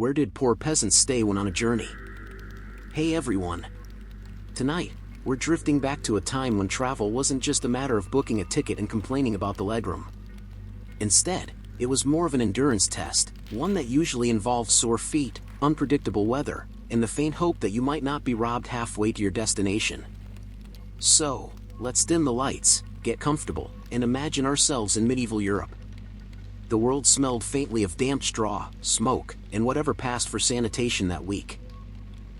where did poor peasants stay when on a journey? Hey everyone! Tonight, we're drifting back to a time when travel wasn't just a matter of booking a ticket and complaining about the legroom. Instead, it was more of an endurance test, one that usually involved sore feet, unpredictable weather, and the faint hope that you might not be robbed halfway to your destination. So, let's dim the lights, get comfortable, and imagine ourselves in medieval Europe. The world smelled faintly of damp straw, smoke, and whatever passed for sanitation that week.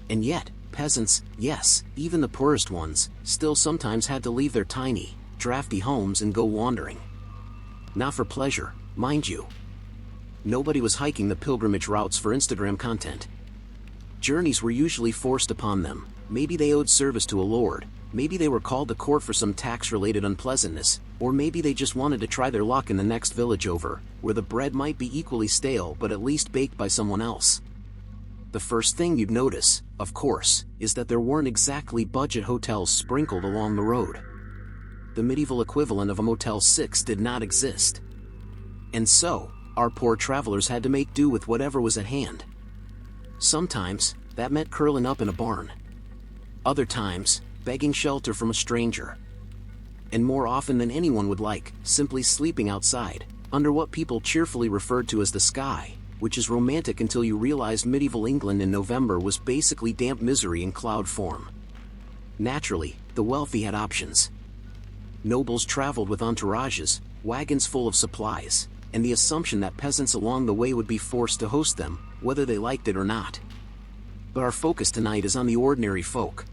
And yet, peasants, yes, even the poorest ones, still sometimes had to leave their tiny, drafty homes and go wandering. Not for pleasure, mind you. Nobody was hiking the pilgrimage routes for Instagram content. Journeys were usually forced upon them. Maybe they owed service to a lord, maybe they were called to court for some tax-related unpleasantness, or maybe they just wanted to try their luck in the next village over, where the bread might be equally stale but at least baked by someone else. The first thing you'd notice, of course, is that there weren't exactly budget hotels sprinkled along the road. The medieval equivalent of a Motel 6 did not exist. And so, our poor travelers had to make do with whatever was at hand. Sometimes, that meant curling up in a barn. Other times, begging shelter from a stranger. And more often than anyone would like, simply sleeping outside, under what people cheerfully referred to as the sky, which is romantic until you realized medieval England in November was basically damp misery in cloud form. Naturally, the wealthy had options. Nobles traveled with entourages, wagons full of supplies, and the assumption that peasants along the way would be forced to host them, whether they liked it or not. But our focus tonight is on the ordinary folk.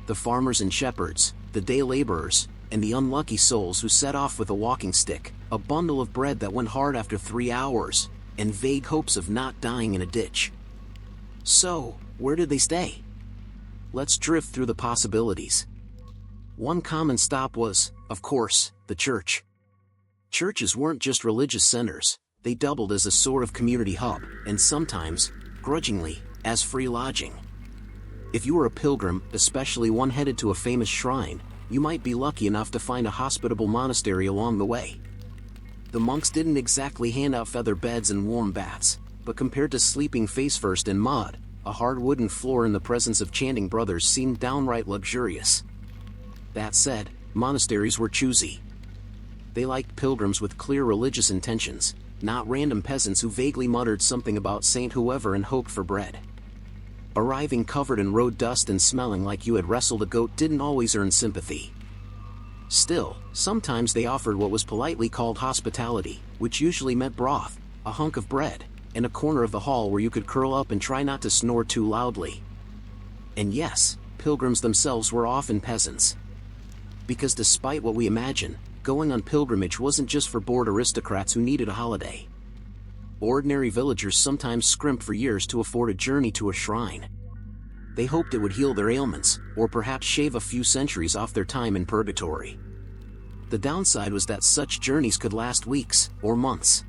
The farmers and shepherds, the day laborers, and the unlucky souls who set off with a walking stick, a bundle of bread that went hard after 3 hours, and vague hopes of not dying in a ditch. So, where did they stay? Let's drift through the possibilities. One common stop was, of course, the church. Churches weren't just religious centers, they doubled as a sort of community hub, and sometimes, grudgingly, as free lodging. If you were a pilgrim, especially one headed to a famous shrine, you might be lucky enough to find a hospitable monastery along the way. The monks didn't exactly hand out feather beds and warm baths, but compared to sleeping face first in mud, a hard wooden floor in the presence of chanting brothers seemed downright luxurious. That said, monasteries were choosy. They liked pilgrims with clear religious intentions, not random peasants who vaguely muttered something about Saint whoever and hoped for bread. Arriving covered in road dust and smelling like you had wrestled a goat didn't always earn sympathy. Still, sometimes they offered what was politely called hospitality, which usually meant broth, a hunk of bread, and a corner of the hall where you could curl up and try not to snore too loudly. And yes, pilgrims themselves were often peasants. Because despite what we imagine, going on pilgrimage wasn't just for bored aristocrats who needed a holiday. Ordinary villagers sometimes scrimped for years to afford a journey to a shrine. They hoped it would heal their ailments, or perhaps shave a few centuries off their time in purgatory. The downside was that such journeys could last weeks, or months.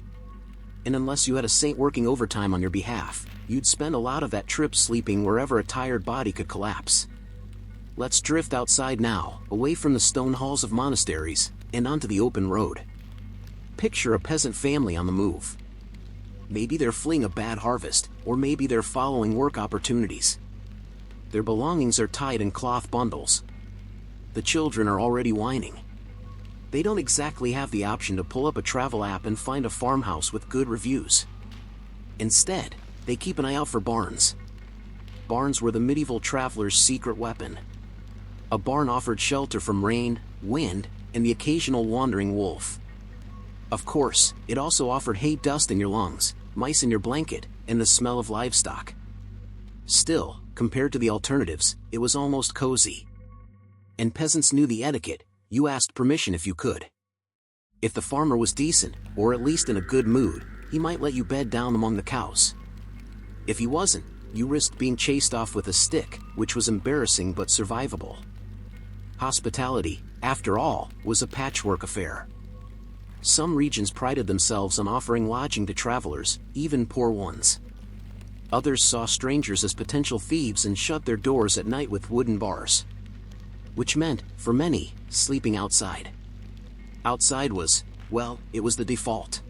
And unless you had a saint working overtime on your behalf, you'd spend a lot of that trip sleeping wherever a tired body could collapse. Let's drift outside now, away from the stone halls of monasteries, and onto the open road. Picture a peasant family on the move. Maybe they're fleeing a bad harvest, or maybe they're following work opportunities. Their belongings are tied in cloth bundles. The children are already whining. They don't exactly have the option to pull up a travel app and find a farmhouse with good reviews. Instead, they keep an eye out for barns. Barns were the medieval traveler's secret weapon. A barn offered shelter from rain, wind, and the occasional wandering wolf. Of course, it also offered hay dust in your lungs, mice in your blanket, and the smell of livestock. Still, compared to the alternatives, it was almost cozy. And peasants knew the etiquette, you asked permission if you could. If the farmer was decent, or at least in a good mood, he might let you bed down among the cows. If he wasn't, you risked being chased off with a stick, which was embarrassing but survivable. Hospitality, after all, was a patchwork affair. Some regions prided themselves on offering lodging to travelers, even poor ones. Others saw strangers as potential thieves and shut their doors at night with wooden bars. Which meant, for many, sleeping outside. Outside was, well, it was the default.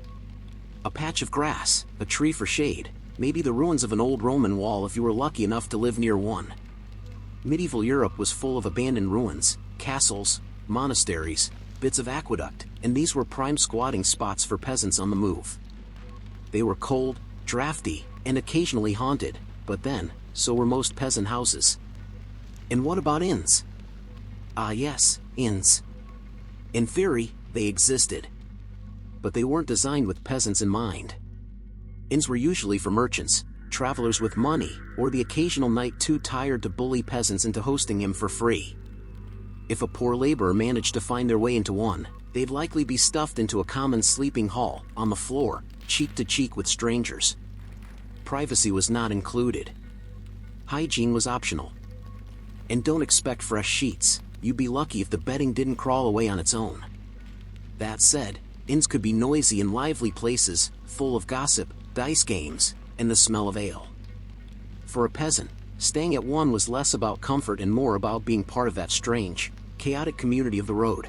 A patch of grass, a tree for shade, maybe the ruins of an old Roman wall if you were lucky enough to live near one. Medieval Europe was full of abandoned ruins, castles, monasteries, bits of aqueduct, and these were prime squatting spots for peasants on the move. They were cold, drafty, and occasionally haunted, but then, so were most peasant houses. And what about inns? Ah yes, inns. In theory, they existed. But they weren't designed with peasants in mind. Inns were usually for merchants, travelers with money, or the occasional knight too tired to bully peasants into hosting him for free. If a poor laborer managed to find their way into one, they'd likely be stuffed into a common sleeping hall, on the floor, cheek to cheek with strangers. Privacy was not included. Hygiene was optional. And don't expect fresh sheets, you'd be lucky if the bedding didn't crawl away on its own. That said, inns could be noisy and lively places, full of gossip, dice games, and the smell of ale. For a peasant, staying at one was less about comfort and more about being part of that strange, chaotic community of the road.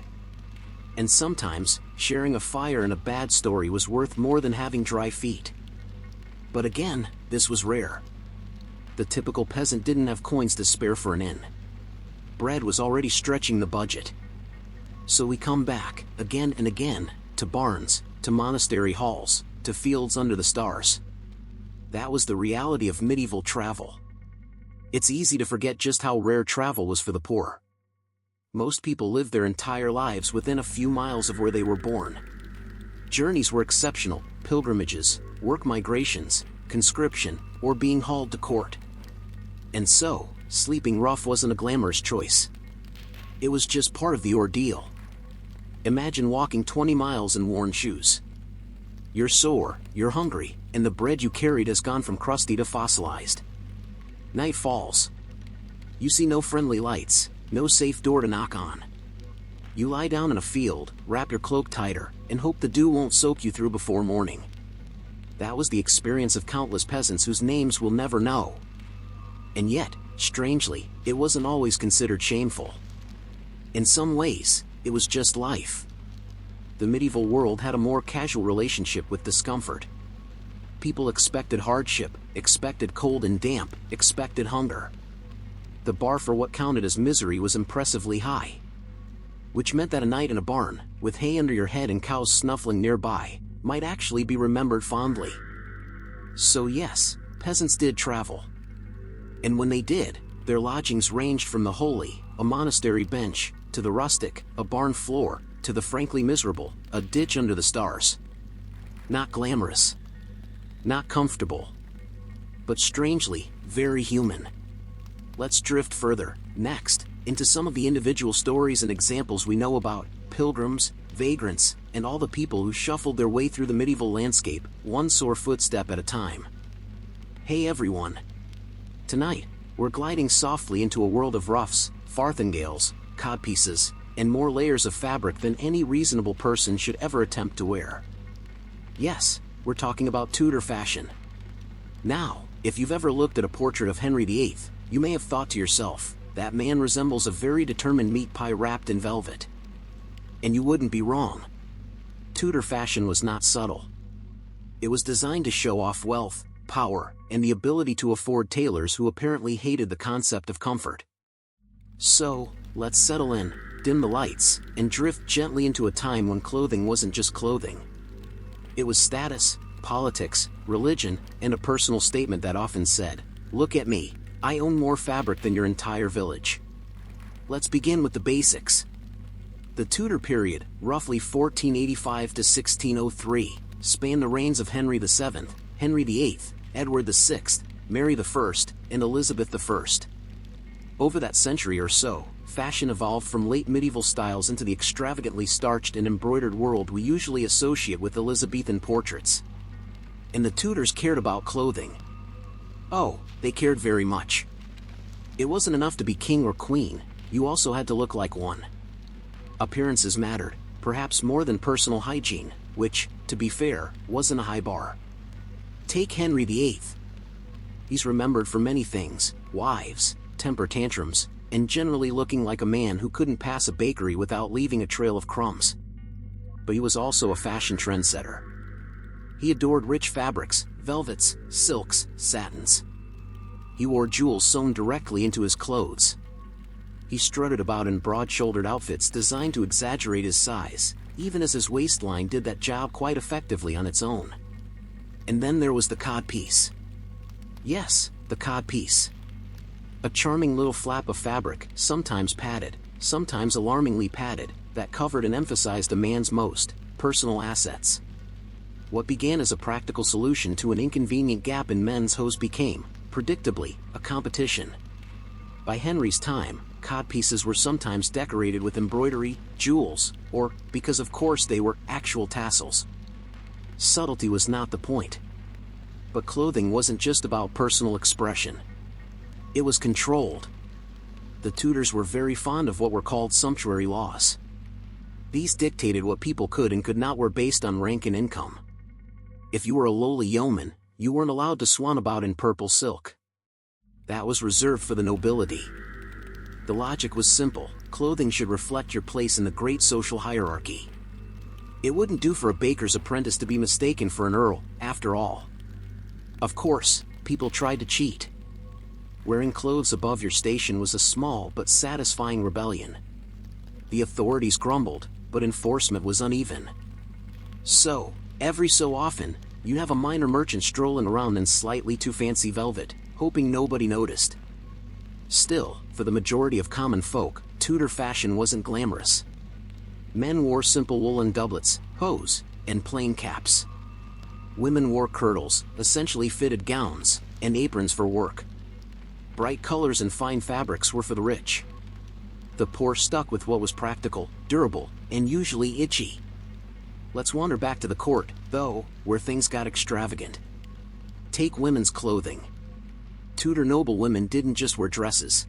And sometimes, sharing a fire and a bad story was worth more than having dry feet. But again, this was rare. The typical peasant didn't have coins to spare for an inn. Bread was already stretching the budget. So we come back, again and again, to barns, to monastery halls, to fields under the stars. That was the reality of medieval travel. It's easy to forget just how rare travel was for the poor. Most people lived their entire lives within a few miles of where they were born. Journeys were exceptional, pilgrimages, work migrations, conscription, or being hauled to court. And so, sleeping rough wasn't a glamorous choice. It was just part of the ordeal. Imagine walking 20 miles in worn shoes. You're sore, you're hungry, and the bread you carried has gone from crusty to fossilized. Night falls. You see no friendly lights, no safe door to knock on. You lie down in a field, wrap your cloak tighter, and hope the dew won't soak you through before morning. That was the experience of countless peasants whose names we'll never know. And yet, strangely, it wasn't always considered shameful. In some ways, it was just life. The medieval world had a more casual relationship with discomfort. People expected hardship, expected cold and damp, expected hunger. The bar for what counted as misery was impressively high. Which meant that a night in a barn, with hay under your head and cows snuffling nearby, might actually be remembered fondly. So yes, peasants did travel. And when they did, their lodgings ranged from the holy, a monastery bench, to the rustic, a barn floor, to the frankly miserable, a ditch under the stars. Not glamorous. Not comfortable. But strangely, very human. Let's drift further, next, into some of the individual stories and examples we know about pilgrims, vagrants, and all the people who shuffled their way through the medieval landscape, one sore footstep at a time. Hey everyone! Tonight, we're gliding softly into a world of ruffs, farthingales, codpieces, and more layers of fabric than any reasonable person should ever attempt to wear. Yes, we're talking about Tudor fashion. Now, if you've ever looked at a portrait of Henry VIII, you may have thought to yourself, that man resembles a very determined meat pie wrapped in velvet. And you wouldn't be wrong. Tudor fashion was not subtle. It was designed to show off wealth, power, and the ability to afford tailors who apparently hated the concept of comfort. So, let's settle in, dim the lights, and drift gently into a time when clothing wasn't just clothing. It was status, politics, religion, and a personal statement that often said, "Look at me, I own more fabric than your entire village." Let's begin with the basics. The Tudor period, roughly 1485 to 1603, spanned the reigns of Henry VII, Henry VIII, Edward VI, Mary I, and Elizabeth I. Over that century or so, fashion evolved from late medieval styles into the extravagantly starched and embroidered world we usually associate with Elizabethan portraits. And the Tudors cared about clothing. Oh, they cared very much. It wasn't enough to be king or queen, you also had to look like one. Appearances mattered, perhaps more than personal hygiene, which, to be fair, wasn't a high bar. Take Henry VIII. He's remembered for many things: wives, temper tantrums, and generally looking like a man who couldn't pass a bakery without leaving a trail of crumbs. But he was also a fashion trendsetter. He adored rich fabrics, velvets, silks, satins. He wore jewels sewn directly into his clothes. He strutted about in broad-shouldered outfits designed to exaggerate his size, even as his waistline did that job quite effectively on its own. And then there was the codpiece. Yes, the codpiece. A charming little flap of fabric, sometimes padded, sometimes alarmingly padded, that covered and emphasized a man's most personal assets. What began as a practical solution to an inconvenient gap in men's hose became, predictably, a competition. By Henry's time, codpieces were sometimes decorated with embroidery, jewels, or, because of course they were, actual tassels. Subtlety was not the point. But clothing wasn't just about personal expression. It was controlled. The Tudors were very fond of what were called sumptuary laws. These dictated what people could and could not wear based on rank and income. If you were a lowly yeoman, you weren't allowed to swan about in purple silk. That was reserved for the nobility. The logic was simple: clothing should reflect your place in the great social hierarchy. It wouldn't do for a baker's apprentice to be mistaken for an earl, after all. Of course, people tried to cheat. Wearing clothes above your station was a small but satisfying rebellion. The authorities grumbled, but enforcement was uneven. So, every so often, you'd have a minor merchant strolling around in slightly too fancy velvet, hoping nobody noticed. Still, for the majority of common folk, Tudor fashion wasn't glamorous. Men wore simple woolen doublets, hose, and plain caps. Women wore kirtles, essentially fitted gowns, and aprons for work. Bright colors and fine fabrics were for the rich. The poor stuck with what was practical, durable, and usually itchy. Let's wander back to the court, though, where things got extravagant. Take women's clothing. Tudor noblewomen didn't just wear dresses.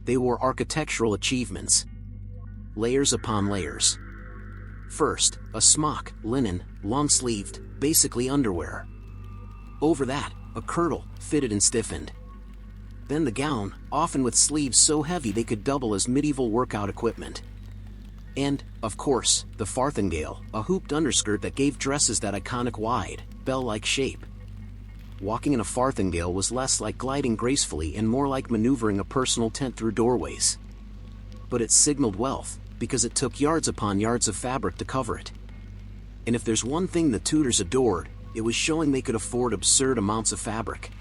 They wore architectural achievements. Layers upon layers. First, a smock, linen, long-sleeved, basically underwear. Over that, a kirtle, fitted and stiffened. Then the gown, often with sleeves so heavy they could double as medieval workout equipment. And, of course, the farthingale, a hooped underskirt that gave dresses that iconic wide, bell-like shape. Walking in a farthingale was less like gliding gracefully and more like maneuvering a personal tent through doorways. But it signaled wealth, because it took yards upon yards of fabric to cover it. And if there's one thing the Tudors adored, it was showing they could afford absurd amounts of fabric.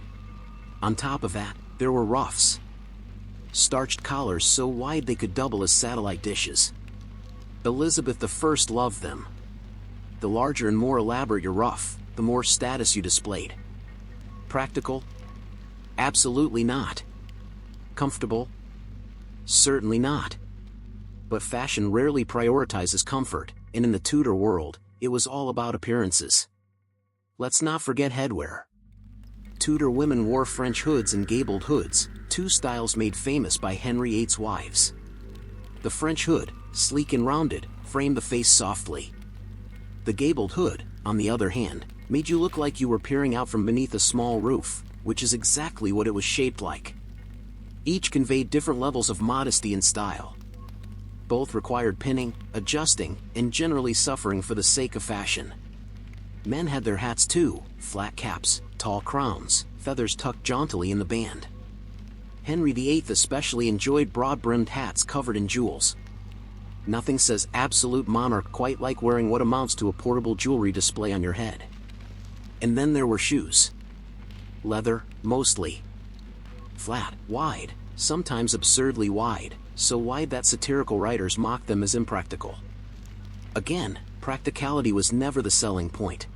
On top of that, there were ruffs. Starched collars so wide they could double as satellite dishes. Elizabeth I loved them. The larger and more elaborate your ruff, the more status you displayed. Practical? Absolutely not. Comfortable? Certainly not. But fashion rarely prioritizes comfort, and in the Tudor world, it was all about appearances. Let's not forget headwear. Tudor women wore French hoods and gabled hoods, two styles made famous by Henry VIII's wives. The French hood, sleek and rounded, framed the face softly. The gabled hood, on the other hand, made you look like you were peering out from beneath a small roof, which is exactly what it was shaped like. Each conveyed different levels of modesty and style. Both required pinning, adjusting, and generally suffering for the sake of fashion. Men had their hats too, flat caps, tall crowns, feathers tucked jauntily in the band. Henry VIII especially enjoyed broad-brimmed hats covered in jewels. Nothing says absolute monarch quite like wearing what amounts to a portable jewelry display on your head. And then there were shoes. Leather, mostly. Flat, wide, sometimes absurdly wide, so wide that satirical writers mocked them as impractical. Again, practicality was never the selling point.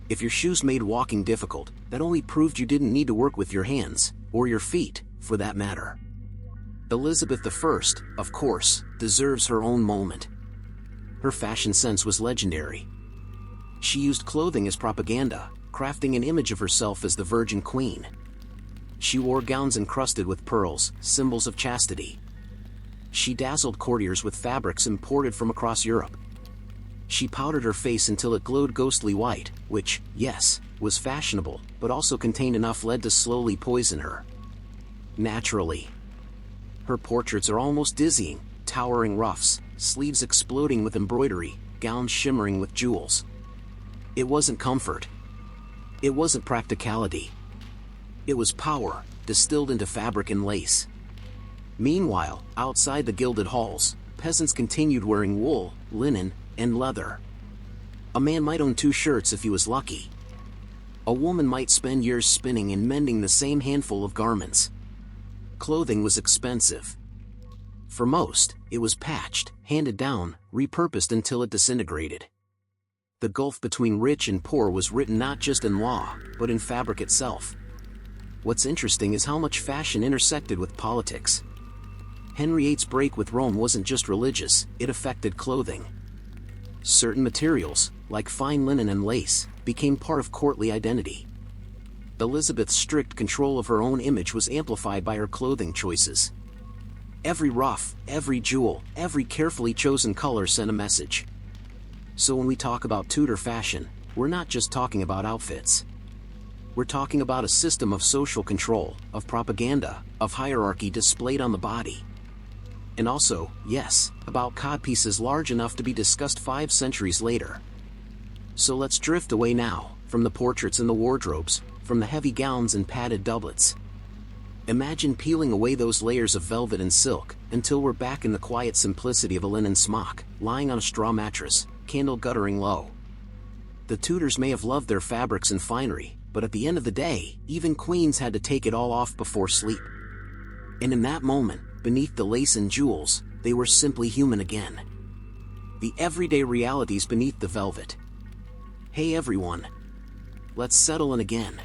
If your shoes made walking difficult, that only proved you didn't need to work with your hands, or your feet, for that matter. Elizabeth I, of course, deserves her own moment. Her fashion sense was legendary. She used clothing as propaganda, crafting an image of herself as the Virgin Queen. She wore gowns encrusted with pearls, symbols of chastity. She dazzled courtiers with fabrics imported from across Europe. She powdered her face until it glowed ghostly white, which, yes, was fashionable, but also contained enough lead to slowly poison her. Naturally. Her portraits are almost dizzying, towering ruffs, sleeves exploding with embroidery, gowns shimmering with jewels. It wasn't comfort. It wasn't practicality. It was power, distilled into fabric and lace. Meanwhile, outside the gilded halls, peasants continued wearing wool, linen, and leather. A man might own 2 shirts if he was lucky. A woman might spend years spinning and mending the same handful of garments. Clothing was expensive. For most, it was patched, handed down, repurposed until it disintegrated. The gulf between rich and poor was written not just in law, but in fabric itself. What's interesting is how much fashion intersected with politics. Henry VIII's break with Rome wasn't just religious, it affected clothing. Certain materials, like fine linen and lace, became part of courtly identity. Elizabeth's strict control of her own image was amplified by her clothing choices. Every ruff, every jewel, every carefully chosen color sent a message. So when we talk about Tudor fashion, we're not just talking about outfits. We're talking about a system of social control, of propaganda, of hierarchy displayed on the body. And also, yes, about codpieces large enough to be discussed 5 centuries later. So let's drift away now, from the portraits and the wardrobes, from the heavy gowns and padded doublets. Imagine peeling away those layers of velvet and silk, until we're back in the quiet simplicity of a linen smock, lying on a straw mattress, candle guttering low. The Tudors may have loved their fabrics and finery, but at the end of the day, even queens had to take it all off before sleep. And in that moment, beneath the lace and jewels, they were simply human again. The everyday realities beneath the velvet. Hey everyone. Let's settle in again.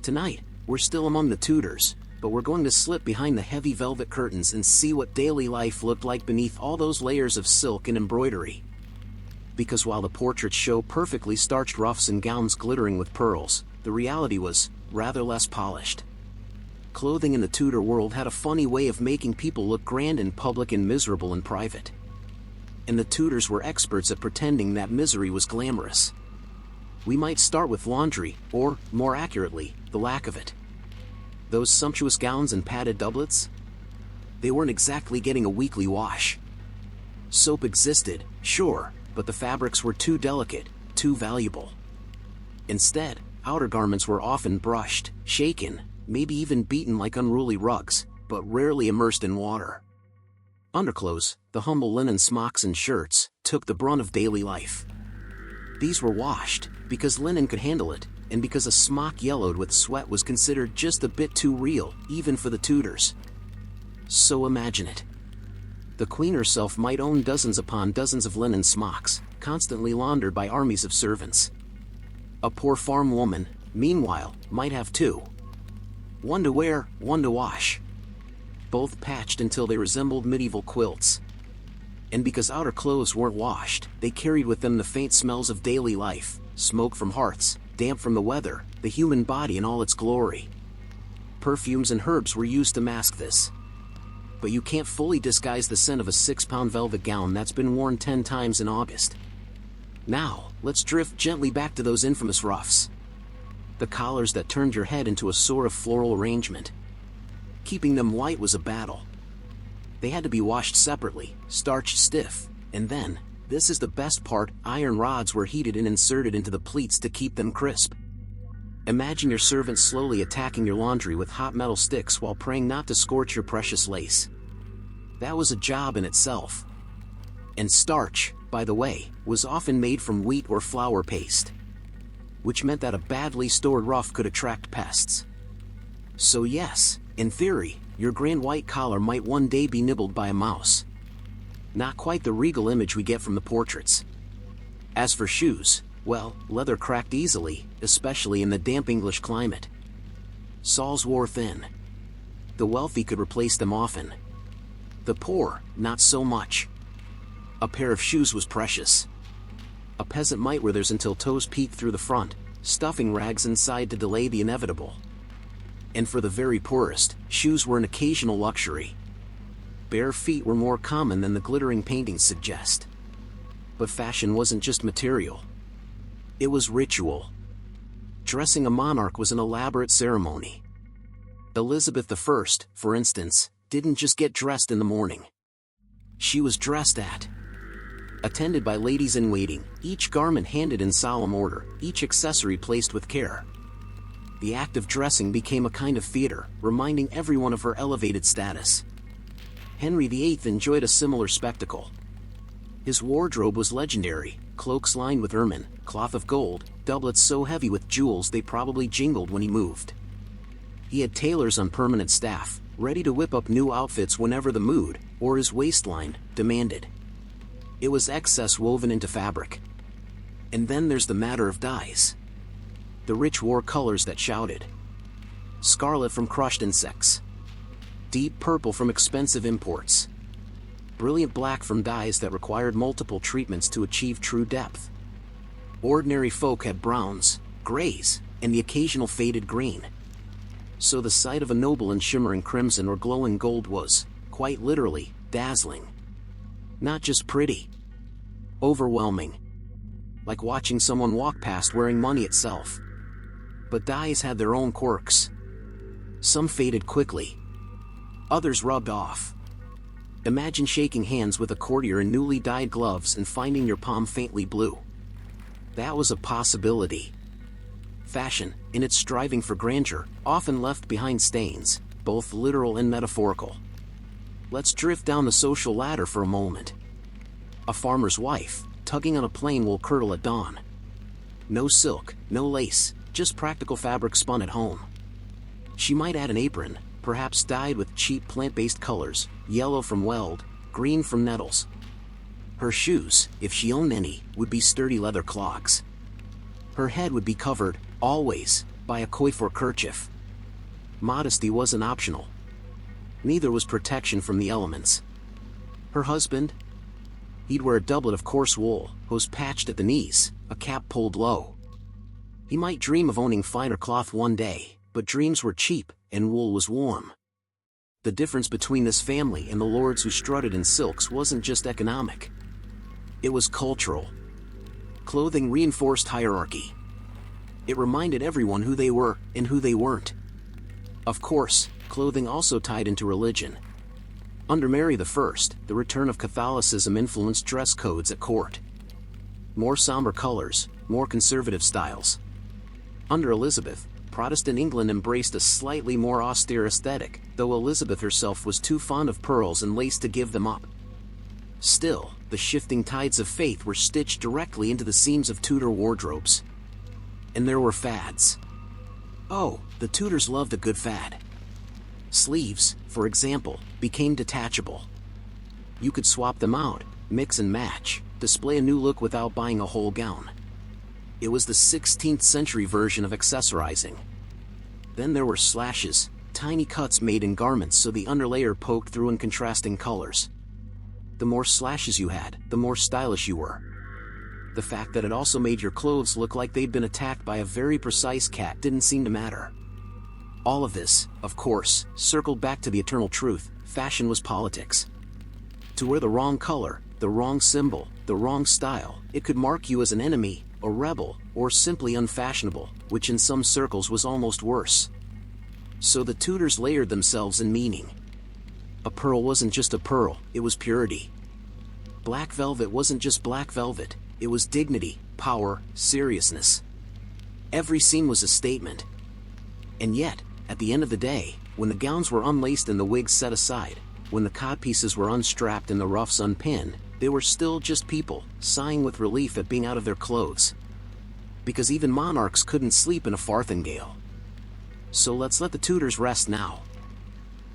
Tonight, we're still among the Tudors, but we're going to slip behind the heavy velvet curtains and see what daily life looked like beneath all those layers of silk and embroidery. Because while the portraits show perfectly starched ruffs and gowns glittering with pearls, the reality was rather less polished. Clothing in the Tudor world had a funny way of making people look grand in public and miserable in private. And the Tudors were experts at pretending that misery was glamorous. We might start with laundry, or, more accurately, the lack of it. Those sumptuous gowns and padded doublets? They weren't exactly getting a weekly wash. Soap existed, sure, but the fabrics were too delicate, too valuable. Instead, outer garments were often brushed, shaken, maybe even beaten like unruly rugs, but rarely immersed in water. Underclothes, the humble linen smocks and shirts, took the brunt of daily life. These were washed, because linen could handle it, and because a smock yellowed with sweat was considered just a bit too real, even for the Tudors. So imagine it. The Queen herself might own dozens upon dozens of linen smocks, constantly laundered by armies of servants. A poor farm woman, meanwhile, might have 2. One to wear, one to wash. Both patched until they resembled medieval quilts. And because outer clothes weren't washed, they carried with them the faint smells of daily life, smoke from hearths, damp from the weather, the human body in all its glory. Perfumes and herbs were used to mask this. But you can't fully disguise the scent of a 6-pound velvet gown that's been worn 10 times in August. Now, let's drift gently back to those infamous ruffs. The collars that turned your head into a sort of floral arrangement. Keeping them white was a battle. They had to be washed separately, starched stiff, and then, this is the best part, iron rods were heated and inserted into the pleats to keep them crisp. Imagine your servant slowly attacking your laundry with hot metal sticks while praying not to scorch your precious lace. That was a job in itself. And starch, by the way, was often made from wheat or flour paste, which meant that a badly stored ruff could attract pests. So yes, in theory, your grand white collar might one day be nibbled by a mouse. Not quite the regal image we get from the portraits. As for shoes, well, leather cracked easily, especially in the damp English climate. Soles wore thin. The wealthy could replace them often. The poor, not so much. A pair of shoes was precious. A peasant might wear theirs until toes peeked through the front, stuffing rags inside to delay the inevitable. And for the very poorest, shoes were an occasional luxury. Bare feet were more common than the glittering paintings suggest. But fashion wasn't just material. It was ritual. Dressing a monarch was an elaborate ceremony. Elizabeth I, for instance, didn't just get dressed in the morning. She was dressed at attended by ladies-in-waiting, each garment handed in solemn order, each accessory placed with care. The act of dressing became a kind of theater, reminding everyone of her elevated status. Henry VIII enjoyed a similar spectacle. His wardrobe was legendary, cloaks lined with ermine, cloth of gold, doublets so heavy with jewels they probably jingled when he moved. He had tailors on permanent staff, ready to whip up new outfits whenever the mood, or his waistline, demanded. It was excess woven into fabric. And then there's the matter of dyes. The rich wore colors that shouted. Scarlet from crushed insects. Deep purple from expensive imports. Brilliant black from dyes that required multiple treatments to achieve true depth. Ordinary folk had browns, grays, and the occasional faded green. So the sight of a noble in shimmering crimson or glowing gold was, quite literally, dazzling. Not just pretty. Overwhelming. Like watching someone walk past wearing money itself. But dyes had their own quirks. Some faded quickly. Others rubbed off. Imagine shaking hands with a courtier in newly dyed gloves and finding your palm faintly blue. That was a possibility. Fashion, in its striving for grandeur, often left behind stains, both literal and metaphorical. Let's drift down the social ladder for a moment. A farmer's wife, tugging on a plain wool kirtle at dawn. No silk, no lace, just practical fabric spun at home. She might add an apron, perhaps dyed with cheap plant-based colors, yellow from weld, green from nettles. Her shoes, if she owned any, would be sturdy leather clogs. Her head would be covered, always, by a coif or kerchief. Modesty wasn't optional. Neither was protection from the elements. Her husband? He'd wear a doublet of coarse wool, hose patched at the knees, a cap pulled low. He might dream of owning finer cloth one day, but dreams were cheap, and wool was warm. The difference between this family and the lords who strutted in silks wasn't just economic. It was cultural. Clothing reinforced hierarchy. It reminded everyone who they were and who they weren't. Of course, clothing also tied into religion. Under Mary I, the return of Catholicism influenced dress codes at court. More somber colors, more conservative styles. Under Elizabeth, Protestant England embraced a slightly more austere aesthetic, though Elizabeth herself was too fond of pearls and lace to give them up. Still, the shifting tides of faith were stitched directly into the seams of Tudor wardrobes. And there were fads. Oh, the Tudors loved a good fad. Sleeves, for example, became detachable. You could swap them out, mix and match, display a new look without buying a whole gown. It was the 16th century version of accessorizing. Then there were slashes, tiny cuts made in garments so the underlayer poked through in contrasting colors. The more slashes you had, the more stylish you were. The fact that it also made your clothes look like they'd been attacked by a very precise cat didn't seem to matter. All of this, of course, circled back to the eternal truth: fashion was politics. To wear the wrong color, the wrong symbol, the wrong style, it could mark you as an enemy, a rebel, or simply unfashionable, which in some circles was almost worse. So the Tudors layered themselves in meaning. A pearl wasn't just a pearl, it was purity. Black velvet wasn't just black velvet, it was dignity, power, seriousness. Every seam was a statement. And yet, at the end of the day, when the gowns were unlaced and the wigs set aside, when the codpieces were unstrapped and the ruffs unpinned, they were still just people, sighing with relief at being out of their clothes. Because even monarchs couldn't sleep in a farthingale. So let's let the Tudors rest now.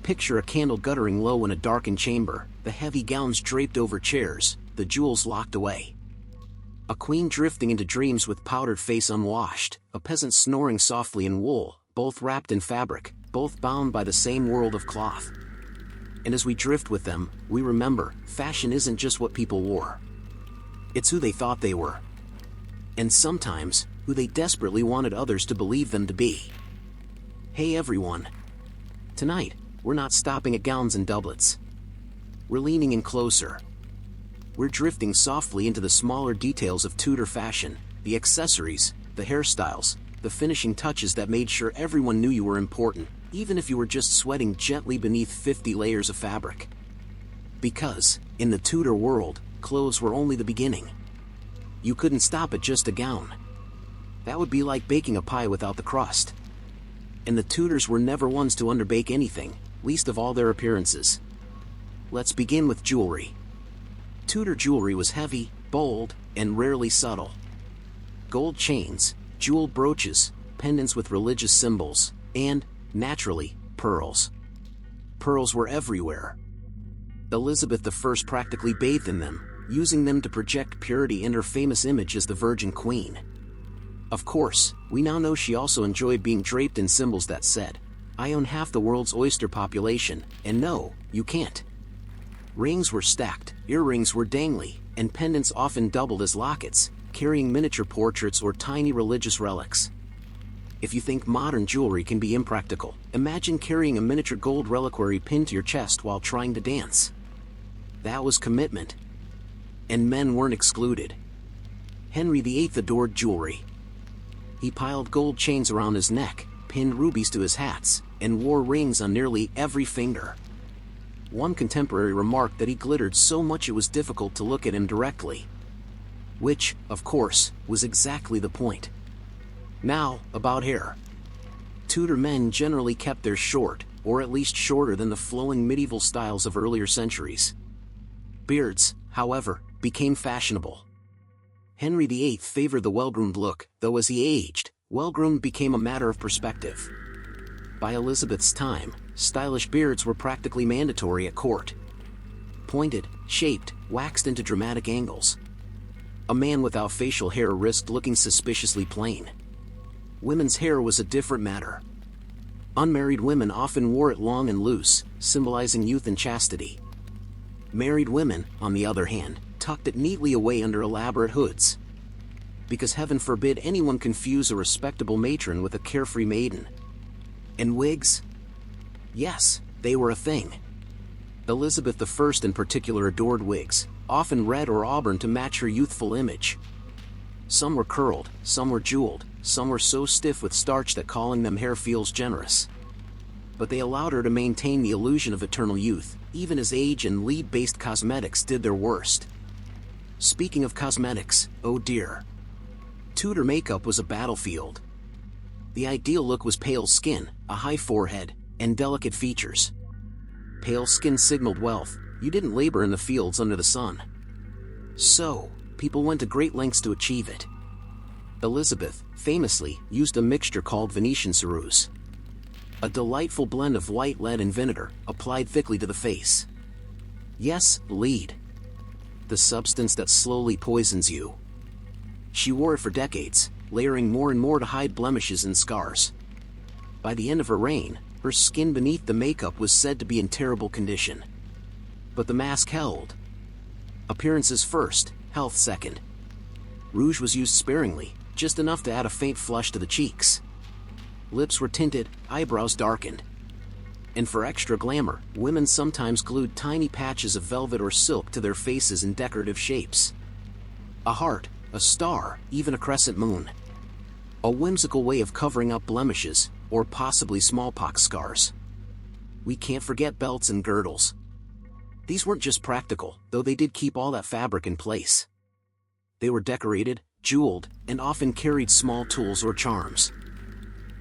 Picture a candle guttering low in a darkened chamber, the heavy gowns draped over chairs, the jewels locked away. A queen drifting into dreams with powdered face unwashed, a peasant snoring softly in wool, both wrapped in fabric, both bound by the same world of cloth. And as we drift with them, we remember, fashion isn't just what people wore. It's who they thought they were. And sometimes, who they desperately wanted others to believe them to be. Hey everyone. Tonight, we're not stopping at gowns and doublets. We're leaning in closer. We're drifting softly into the smaller details of Tudor fashion, the accessories, the hairstyles, the finishing touches that made sure everyone knew you were important, even if you were just sweating gently beneath 50 layers of fabric. Because, in the Tudor world, clothes were only the beginning. You couldn't stop at just a gown. That would be like baking a pie without the crust. And the Tudors were never ones to underbake anything, least of all their appearances. Let's begin with jewelry. Tudor jewelry was heavy, bold, and rarely subtle. Gold chains, jeweled brooches, pendants with religious symbols, and, naturally, pearls. Pearls were everywhere. Elizabeth I practically bathed in them, using them to project purity in her famous image as the Virgin Queen. Of course, we now know she also enjoyed being draped in symbols that said, "I own half the world's oyster population, and no, you can't." Rings were stacked, earrings were dangly, and pendants often doubled as lockets, carrying miniature portraits or tiny religious relics. If you think modern jewelry can be impractical, imagine carrying a miniature gold reliquary pinned to your chest while trying to dance. That was commitment. And men weren't excluded. Henry VIII adored jewelry. He piled gold chains around his neck, pinned rubies to his hats, and wore rings on nearly every finger. One contemporary remarked that he glittered so much it was difficult to look at him directly. Which, of course, was exactly the point. Now, about hair. Tudor men generally kept theirs short, or at least shorter than the flowing medieval styles of earlier centuries. Beards, however, became fashionable. Henry VIII favored the well-groomed look, though as he aged, well-groomed became a matter of perspective. By Elizabeth's time, stylish beards were practically mandatory at court. Pointed, shaped, waxed into dramatic angles. A man without facial hair risked looking suspiciously plain. Women's hair was a different matter. Unmarried women often wore it long and loose, symbolizing youth and chastity. Married women, on the other hand, tucked it neatly away under elaborate hoods. Because heaven forbid anyone confuse a respectable matron with a carefree maiden. And wigs? Yes, they were a thing. Elizabeth I in particular adored wigs, often red or auburn to match her youthful image. Some were curled, some were jeweled, some were so stiff with starch that calling them hair feels generous. But they allowed her to maintain the illusion of eternal youth, even as age and lead-based cosmetics did their worst. Speaking of cosmetics, oh dear. Tudor makeup was a battlefield. The ideal look was pale skin, a high forehead, and delicate features. Pale skin signaled wealth, you didn't labor in the fields under the sun. So, people went to great lengths to achieve it. Elizabeth, famously, used a mixture called Venetian ceruse. A delightful blend of white lead and vinegar, applied thickly to the face. Yes, lead. The substance that slowly poisons you. She wore it for decades, layering more and more to hide blemishes and scars. By the end of her reign, her skin beneath the makeup was said to be in terrible condition. But the mask held. Appearances first, health second. Rouge was used sparingly, just enough to add a faint flush to the cheeks. Lips were tinted, eyebrows darkened. And for extra glamour, women sometimes glued tiny patches of velvet or silk to their faces in decorative shapes. A heart, a star, even a crescent moon. A whimsical way of covering up blemishes, or possibly smallpox scars. We can't forget belts and girdles. These weren't just practical, though they did keep all that fabric in place. They were decorated, jeweled, and often carried small tools or charms.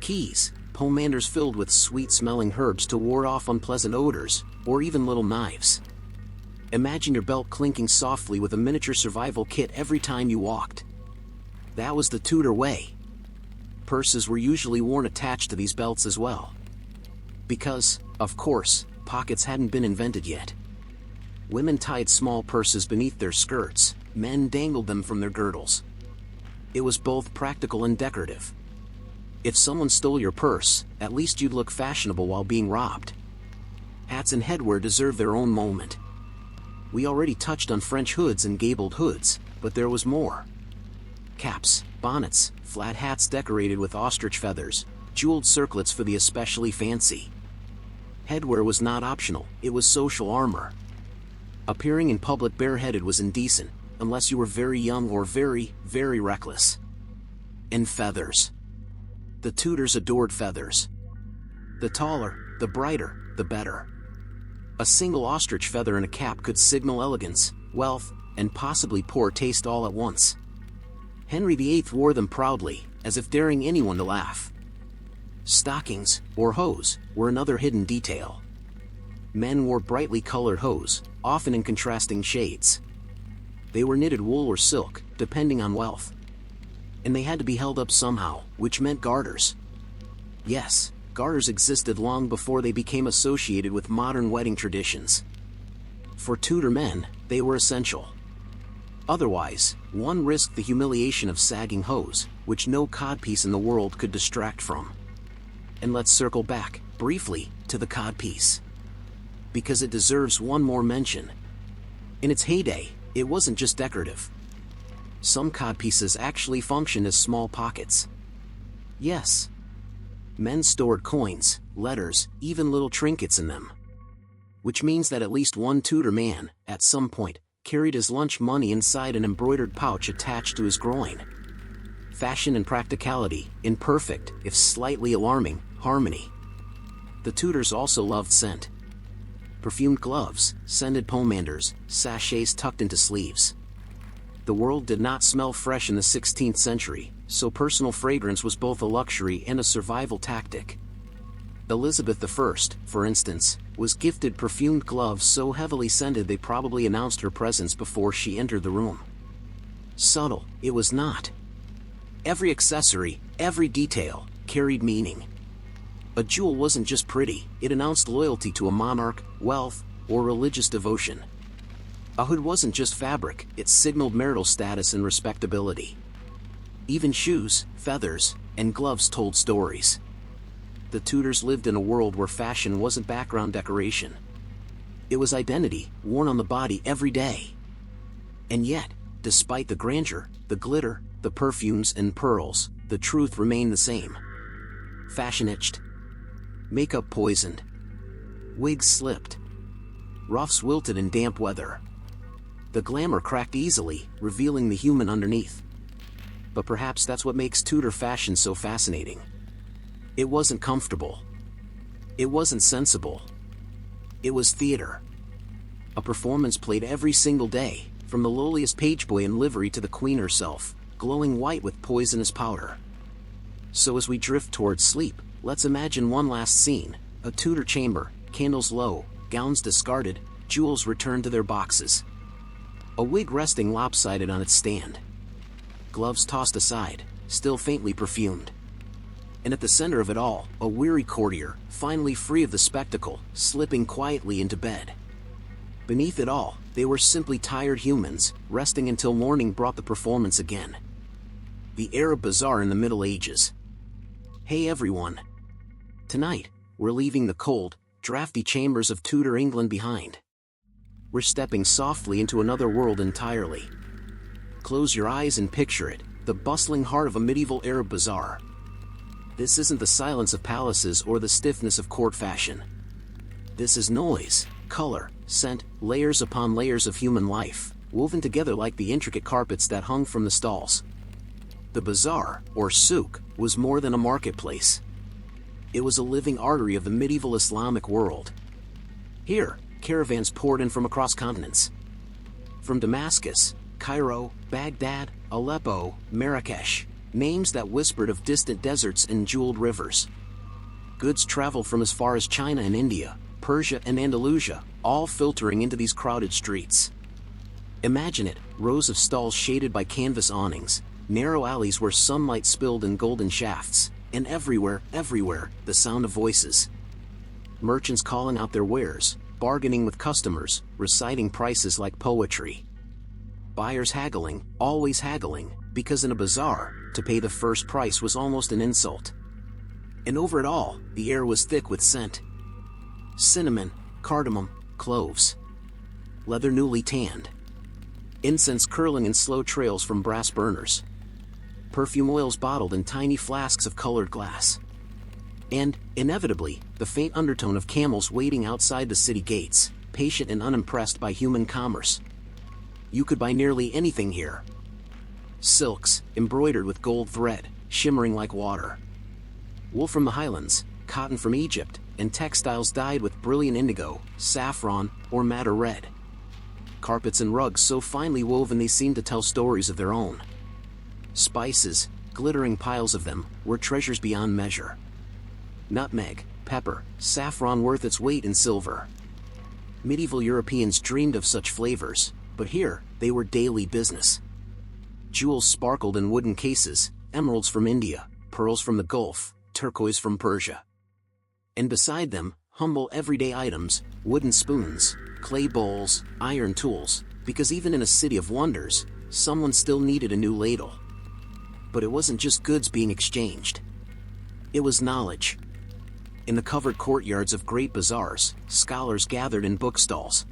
Keys, pomanders filled with sweet-smelling herbs to ward off unpleasant odors, or even little knives. Imagine your belt clinking softly with a miniature survival kit every time you walked. That was the Tudor way. Purses were usually worn attached to these belts as well. Because, of course, pockets hadn't been invented yet. Women tied small purses beneath their skirts, men dangled them from their girdles. It was both practical and decorative. If someone stole your purse, at least you'd look fashionable while being robbed. Hats and headwear deserve their own moment. We already touched on French hoods and gabled hoods, but there was more. Caps, bonnets, flat hats decorated with ostrich feathers, jeweled circlets for the especially fancy. Headwear was not optional, it was social armor. Appearing in public bareheaded was indecent, unless you were very young or very, very reckless. And feathers. The Tudors adored feathers. The taller, the brighter, the better. A single ostrich feather in a cap could signal elegance, wealth, and possibly poor taste all at once. Henry VIII wore them proudly, as if daring anyone to laugh. Stockings, or hose, were another hidden detail. Men wore brightly colored hose, often in contrasting shades. They were knitted wool or silk, depending on wealth. And they had to be held up somehow, which meant garters. Yes, garters existed long before they became associated with modern wedding traditions. For Tudor men, they were essential. Otherwise, one risked the humiliation of sagging hose, which no codpiece in the world could distract from. And let's circle back, briefly, to the codpiece. Because it deserves one more mention. In its heyday, it wasn't just decorative. Some codpieces actually functioned as small pockets. Yes. Men stored coins, letters, even little trinkets in them. Which means that at least one Tudor man, at some point, carried his lunch money inside an embroidered pouch attached to his groin. Fashion and practicality, in perfect, if slightly alarming, harmony. The Tudors also loved scent. Perfumed gloves, scented pomanders, sachets tucked into sleeves. The world did not smell fresh in the 16th century, so personal fragrance was both a luxury and a survival tactic. Elizabeth I, for instance, was gifted perfumed gloves so heavily scented they probably announced her presence before she entered the room. Subtle, it was not. Every accessory, every detail, carried meaning. A jewel wasn't just pretty, it announced loyalty to a monarch, wealth, or religious devotion. A hood wasn't just fabric, it signaled marital status and respectability. Even shoes, feathers, and gloves told stories. The Tudors lived in a world where fashion wasn't background decoration. It was identity, worn on the body every day. And yet, despite the grandeur, the glitter, the perfumes and pearls, the truth remained the same. Fashion itched. Makeup poisoned. Wigs slipped. Ruffs wilted in damp weather. The glamour cracked easily, revealing the human underneath. But perhaps that's what makes Tudor fashion so fascinating. It wasn't comfortable. It wasn't sensible. It was theater. A performance played every single day, from the lowliest pageboy in livery to the queen herself, glowing white with poisonous powder. So as we drift towards sleep, let's imagine one last scene, a Tudor chamber, candles low, gowns discarded, jewels returned to their boxes. A wig resting lopsided on its stand. Gloves tossed aside, still faintly perfumed. And at the center of it all, a weary courtier, finally free of the spectacle, slipping quietly into bed. Beneath it all, they were simply tired humans, resting until morning brought the performance again. The Arab Bazaar in the Middle Ages. Hey everyone! Tonight, we're leaving the cold, drafty chambers of Tudor England behind. We're stepping softly into another world entirely. Close your eyes and picture it, the bustling heart of a medieval Arab bazaar. This isn't the silence of palaces or the stiffness of court fashion. This is noise, color, scent, layers upon layers of human life, woven together like the intricate carpets that hung from the stalls. The bazaar, or souk, was more than a marketplace. It was a living artery of the medieval Islamic world. Here, caravans poured in from across continents. From Damascus, Cairo, Baghdad, Aleppo, Marrakesh, names that whispered of distant deserts and jeweled rivers. Goods traveled from as far as China and India, Persia and Andalusia, all filtering into these crowded streets. Imagine it, rows of stalls shaded by canvas awnings, narrow alleys where sunlight spilled in golden shafts, and everywhere, the sound of voices. Merchants calling out their wares, bargaining with customers, reciting prices like poetry. Buyers haggling, always haggling, because in a bazaar, to pay the first price was almost an insult. And over it all, the air was thick with scent. Cinnamon, cardamom, cloves. Leather newly tanned. Incense curling in slow trails from brass burners. Perfume oils bottled in tiny flasks of colored glass. And, inevitably, the faint undertone of camels waiting outside the city gates, patient and unimpressed by human commerce. You could buy nearly anything here. Silks, embroidered with gold thread, shimmering like water. Wool from the highlands, cotton from Egypt, and textiles dyed with brilliant indigo, saffron, or madder red. carpets and rugs so finely woven they seemed to tell stories of their own. Spices, glittering piles of them, were treasures beyond measure. Nutmeg, pepper, saffron worth its weight in silver. Medieval Europeans dreamed of such flavors, but here, they were daily business. Jewels sparkled in wooden cases, emeralds from India, pearls from the Gulf, turquoise from Persia. And beside them, humble everyday items, wooden spoons, clay bowls, iron tools, because even in a city of wonders, someone still needed a new ladle. But it wasn't just goods being exchanged. It was knowledge. In the covered courtyards of great bazaars, scholars gathered in bookstalls.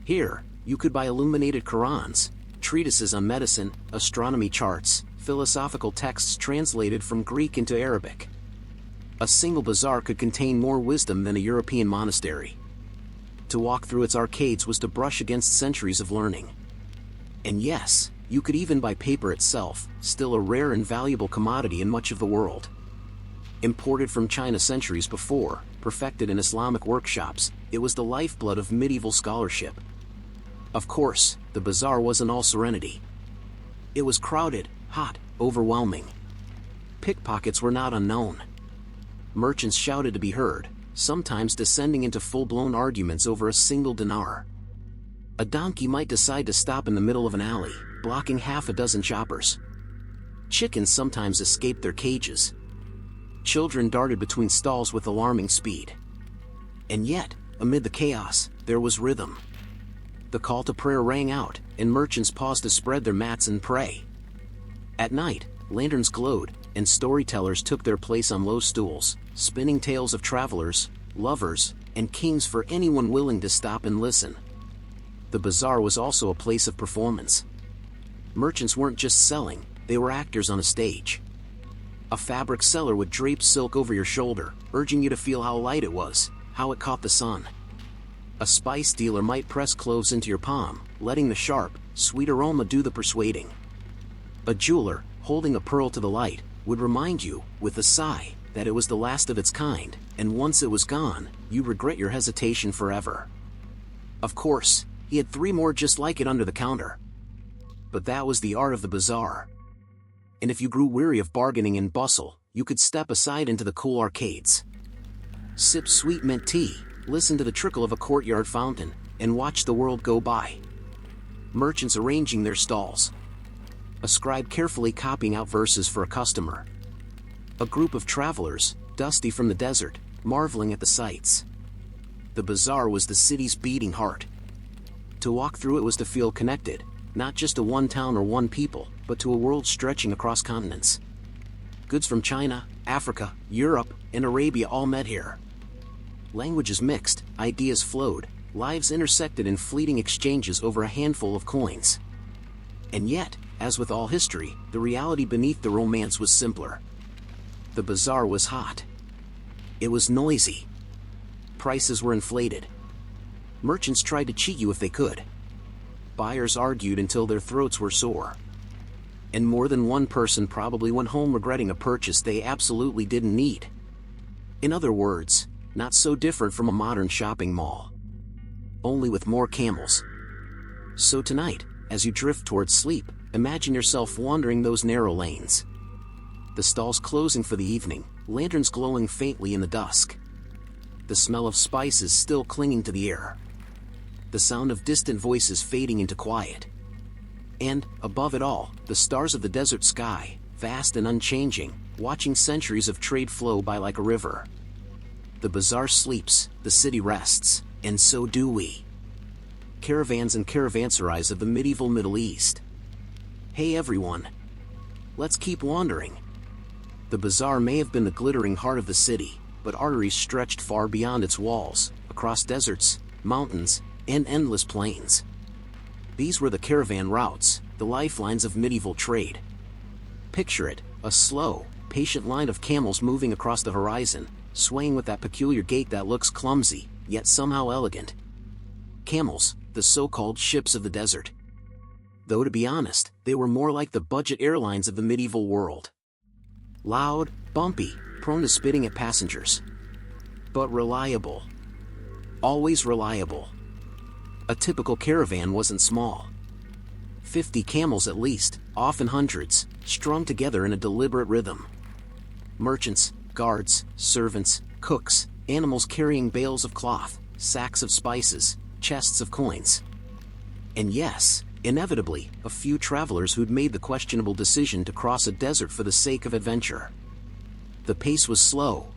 Here, you could buy illuminated Qurans, treatises on medicine, astronomy charts, philosophical texts translated from Greek into Arabic. A single bazaar could contain more wisdom than a European monastery. To walk through its arcades was to brush against centuries of learning. And yes, you could even buy paper itself, still a rare and valuable commodity in much of the world. Imported from China centuries before, perfected in Islamic workshops, it was the lifeblood of medieval scholarship. Of course, the bazaar wasn't all serenity. It was crowded, hot, overwhelming. Pickpockets were not unknown. Merchants shouted to be heard, sometimes descending into full-blown arguments over a single dinar. A donkey might decide to stop in the middle of an alley, blocking half a dozen shoppers. Chickens sometimes escaped their cages. Children darted between stalls with alarming speed. And yet, amid the chaos, there was rhythm. The call to prayer rang out, and merchants paused to spread their mats and pray. At night, lanterns glowed, and storytellers took their place on low stools, spinning tales of travelers, lovers, and kings for anyone willing to stop and listen. The bazaar was also a place of performance. Merchants weren't just selling, they were actors on a stage. A fabric seller would drape silk over your shoulder, urging you to feel how light it was, how it caught the sun. A spice dealer might press cloves into your palm, letting the sharp, sweet aroma do the persuading. A jeweler, holding a pearl to the light, would remind you, with a sigh, that it was the last of its kind, and once it was gone, you'd regret your hesitation forever. Of course, he had 3 more just like it under the counter. But that was the art of the bazaar. And if you grew weary of bargaining and bustle, you could step aside into the cool arcades. Sip sweet mint tea, listen to the trickle of a courtyard fountain, and watch the world go by. Merchants arranging their stalls. A scribe carefully copying out verses for a customer. A group of travelers, dusty from the desert, marveling at the sights. The bazaar was the city's beating heart. To walk through it was to feel connected, not just to one town or one people, but to a world stretching across continents. Goods from China, Africa, Europe, and Arabia all met here. Languages mixed, ideas flowed, lives intersected in fleeting exchanges over a handful of coins. And yet, as with all history, the reality beneath the romance was simpler. The bazaar was hot. It was noisy. Prices were inflated. Merchants tried to cheat you if they could. Buyers argued until their throats were sore. And more than one person probably went home regretting a purchase they absolutely didn't need. In other words, not so different from a modern shopping mall. Only with more camels. So tonight, as you drift towards sleep, imagine yourself wandering those narrow lanes. The stalls closing for the evening, lanterns glowing faintly in the dusk. The smell of spices still clinging to the air. The sound of distant voices fading into quiet. And, above it all, the stars of the desert sky, vast and unchanging, watching centuries of trade flow by like a river. The bazaar sleeps, the city rests, and so do we. Caravans and caravanserais of the medieval Middle East. Hey everyone. Let's keep wandering. The bazaar may have been the glittering heart of the city, but arteries stretched far beyond its walls, across deserts, mountains, and endless plains. These were the caravan routes, the lifelines of medieval trade. Picture it, a slow, patient line of camels moving across the horizon, swaying with that peculiar gait that looks clumsy, yet somehow elegant. Camels, the so-called ships of the desert. Though to be honest, they were more like the budget airlines of the medieval world. Loud, bumpy, prone to spitting at passengers. But reliable. Always reliable. A typical caravan wasn't small. 50 camels at least, often hundreds, strung together in a deliberate rhythm. Merchants, guards, servants, cooks, animals carrying bales of cloth, sacks of spices, chests of coins. And yes, inevitably, a few travelers who'd made the questionable decision to cross a desert for the sake of adventure. The pace was slow.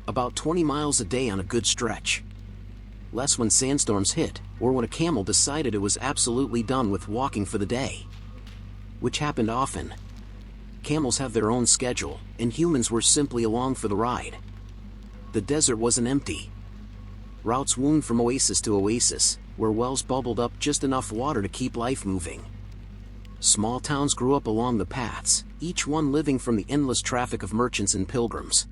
About 20 miles a day on a good stretch. Less when sandstorms hit, or when a camel decided it was absolutely done with walking for the day. Which happened often. Camels have their own schedule, and humans were simply along for the ride. The desert wasn't empty. Routes wound from oasis to oasis, where wells bubbled up just enough water to keep life moving. Small towns grew up along the paths, each one living from the endless traffic of merchants and pilgrims.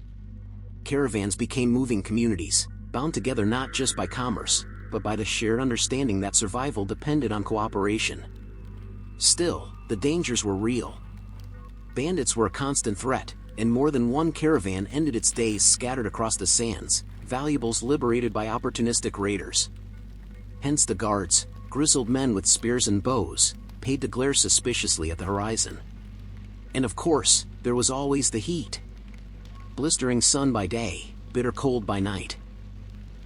Caravans became moving communities, bound together not just by commerce, but by the shared understanding that survival depended on cooperation. Still, the dangers were real. Bandits were a constant threat, and more than one caravan ended its days scattered across the sands, valuables liberated by opportunistic raiders. Hence the guards, grizzled men with spears and bows, paid to glare suspiciously at the horizon. And of course, there was always the heat. Blistering sun by day, bitter cold by night.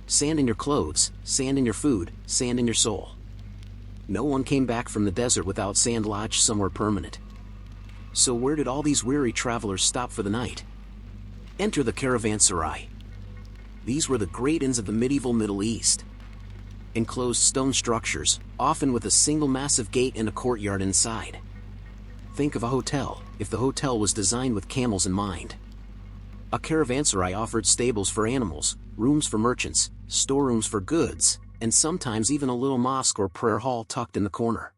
Sand in your clothes, sand in your food, sand in your soul. No one came back from the desert without sand lodged somewhere permanent. So where did all these weary travelers stop for the night? Enter the caravanserai. These were the great inns of the medieval Middle East. Enclosed stone structures, often with a single massive gate and a courtyard inside. Think of a hotel, if the hotel was designed with camels in mind. A caravanserai offered stables for animals, rooms for merchants, storerooms for goods, and sometimes even a little mosque or prayer hall tucked in the corner.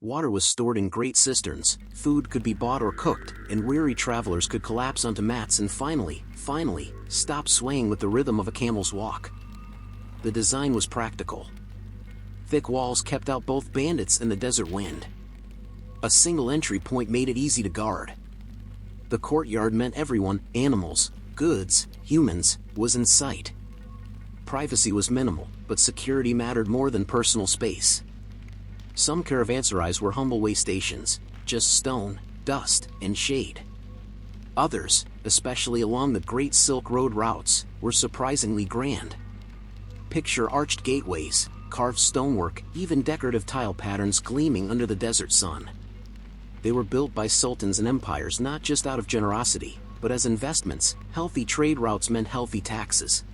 Water was stored in great cisterns, food could be bought or cooked, and weary travelers could collapse onto mats and finally, stop swaying with the rhythm of a camel's walk. The design was practical. Thick walls kept out both bandits and the desert wind. A single entry point made it easy to guard. The courtyard meant everyone, animals, goods, humans, was in sight. Privacy was minimal, but security mattered more than personal space. Some caravanserais were humble way stations, just stone, dust, and shade. Others, especially along the Great Silk Road routes, were surprisingly grand. Picture arched gateways, carved stonework, even decorative tile patterns gleaming under the desert sun. They were built by sultans and empires not just out of generosity, but as investments. Healthy trade routes meant healthy taxes.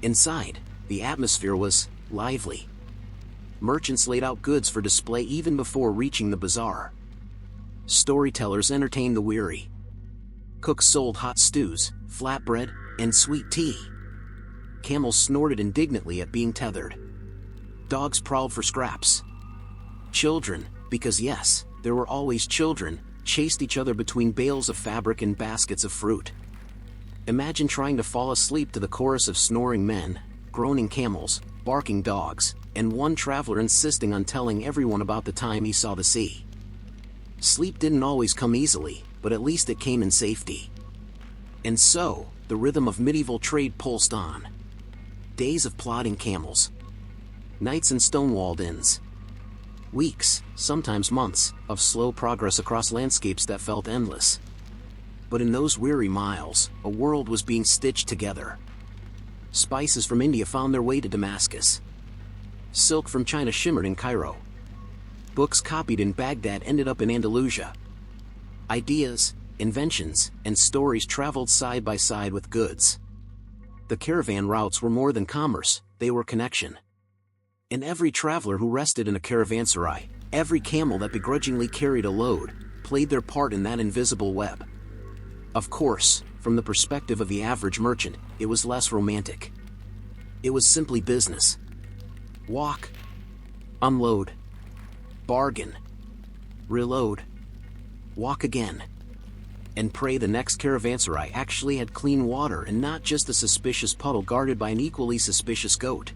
Inside, the atmosphere was lively. Merchants laid out goods for display even before reaching the bazaar. Storytellers entertained the weary. Cooks sold hot stews, flatbread, and sweet tea. Camels snorted indignantly at being tethered. Dogs prowled for scraps. Children, because yes, there were always children, chased each other between bales of fabric and baskets of fruit. Imagine trying to fall asleep to the chorus of snoring men, groaning camels, barking dogs, and one traveler insisting on telling everyone about the time he saw the sea. Sleep didn't always come easily, but at least it came in safety. And so, the rhythm of medieval trade pulsed on. Days of plodding camels. Nights in stone-walled inns. Weeks, sometimes months, of slow progress across landscapes that felt endless. But in those weary miles, a world was being stitched together. Spices from India found their way to Damascus. Silk from China shimmered in Cairo. Books copied in Baghdad ended up in Andalusia. Ideas, inventions, and stories traveled side by side with goods. The caravan routes were more than commerce, they were connection. And every traveler who rested in a caravanserai, every camel that begrudgingly carried a load, played their part in that invisible web. Of course, from the perspective of the average merchant, it was less romantic. It was simply business. Walk, unload, bargain, reload, walk again, and pray the next caravanserai actually had clean water and not just a suspicious puddle guarded by an equally suspicious goat.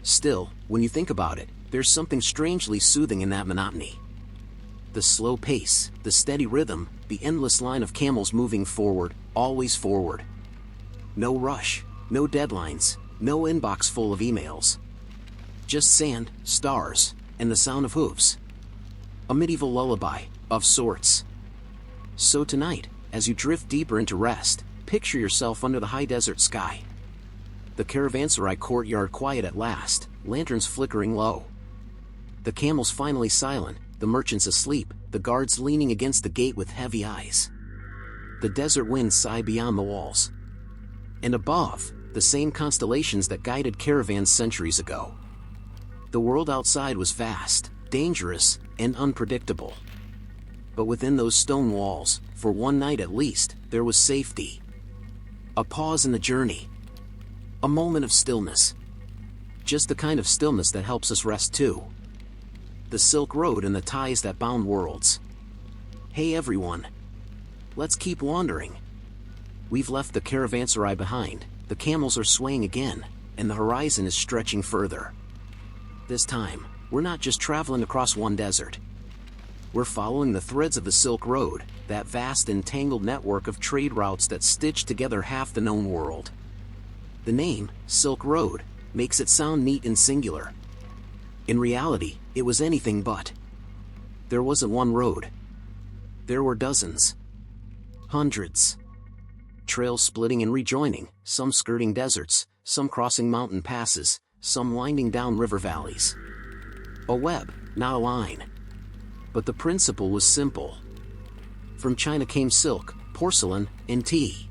Still, when you think about it, there's something strangely soothing in that monotony. The slow pace, the steady rhythm, the endless line of camels moving forward, always forward. No rush, no deadlines, no inbox full of emails. Just sand, stars, and the sound of hooves. A medieval lullaby, of sorts. So tonight, as you drift deeper into rest, picture yourself under the high desert sky. The caravanserai courtyard quiet at last, lanterns flickering low. The camels finally silent, the merchants asleep, the guards leaning against the gate with heavy eyes. The desert winds sigh beyond the walls. And above, the same constellations that guided caravans centuries ago. The world outside was vast, dangerous, and unpredictable. But within those stone walls, for one night at least, there was safety. A pause in the journey. A moment of stillness. Just the kind of stillness that helps us rest too. The Silk Road and the ties that bound worlds. Hey everyone. Let's keep wandering. We've left the caravanserai behind, the camels are swaying again, and the horizon is stretching further. This time, we're not just traveling across one desert. We're following the threads of the Silk Road, that vast and tangled network of trade routes that stitch together half the known world. The name, Silk Road, makes it sound neat and singular. In reality, it was anything but. There wasn't one road. There were dozens. Hundreds. Trails splitting and rejoining, some skirting deserts, some crossing mountain passes, some winding down river valleys. A web, not a line. But the principle was simple. From China came silk, porcelain, and tea.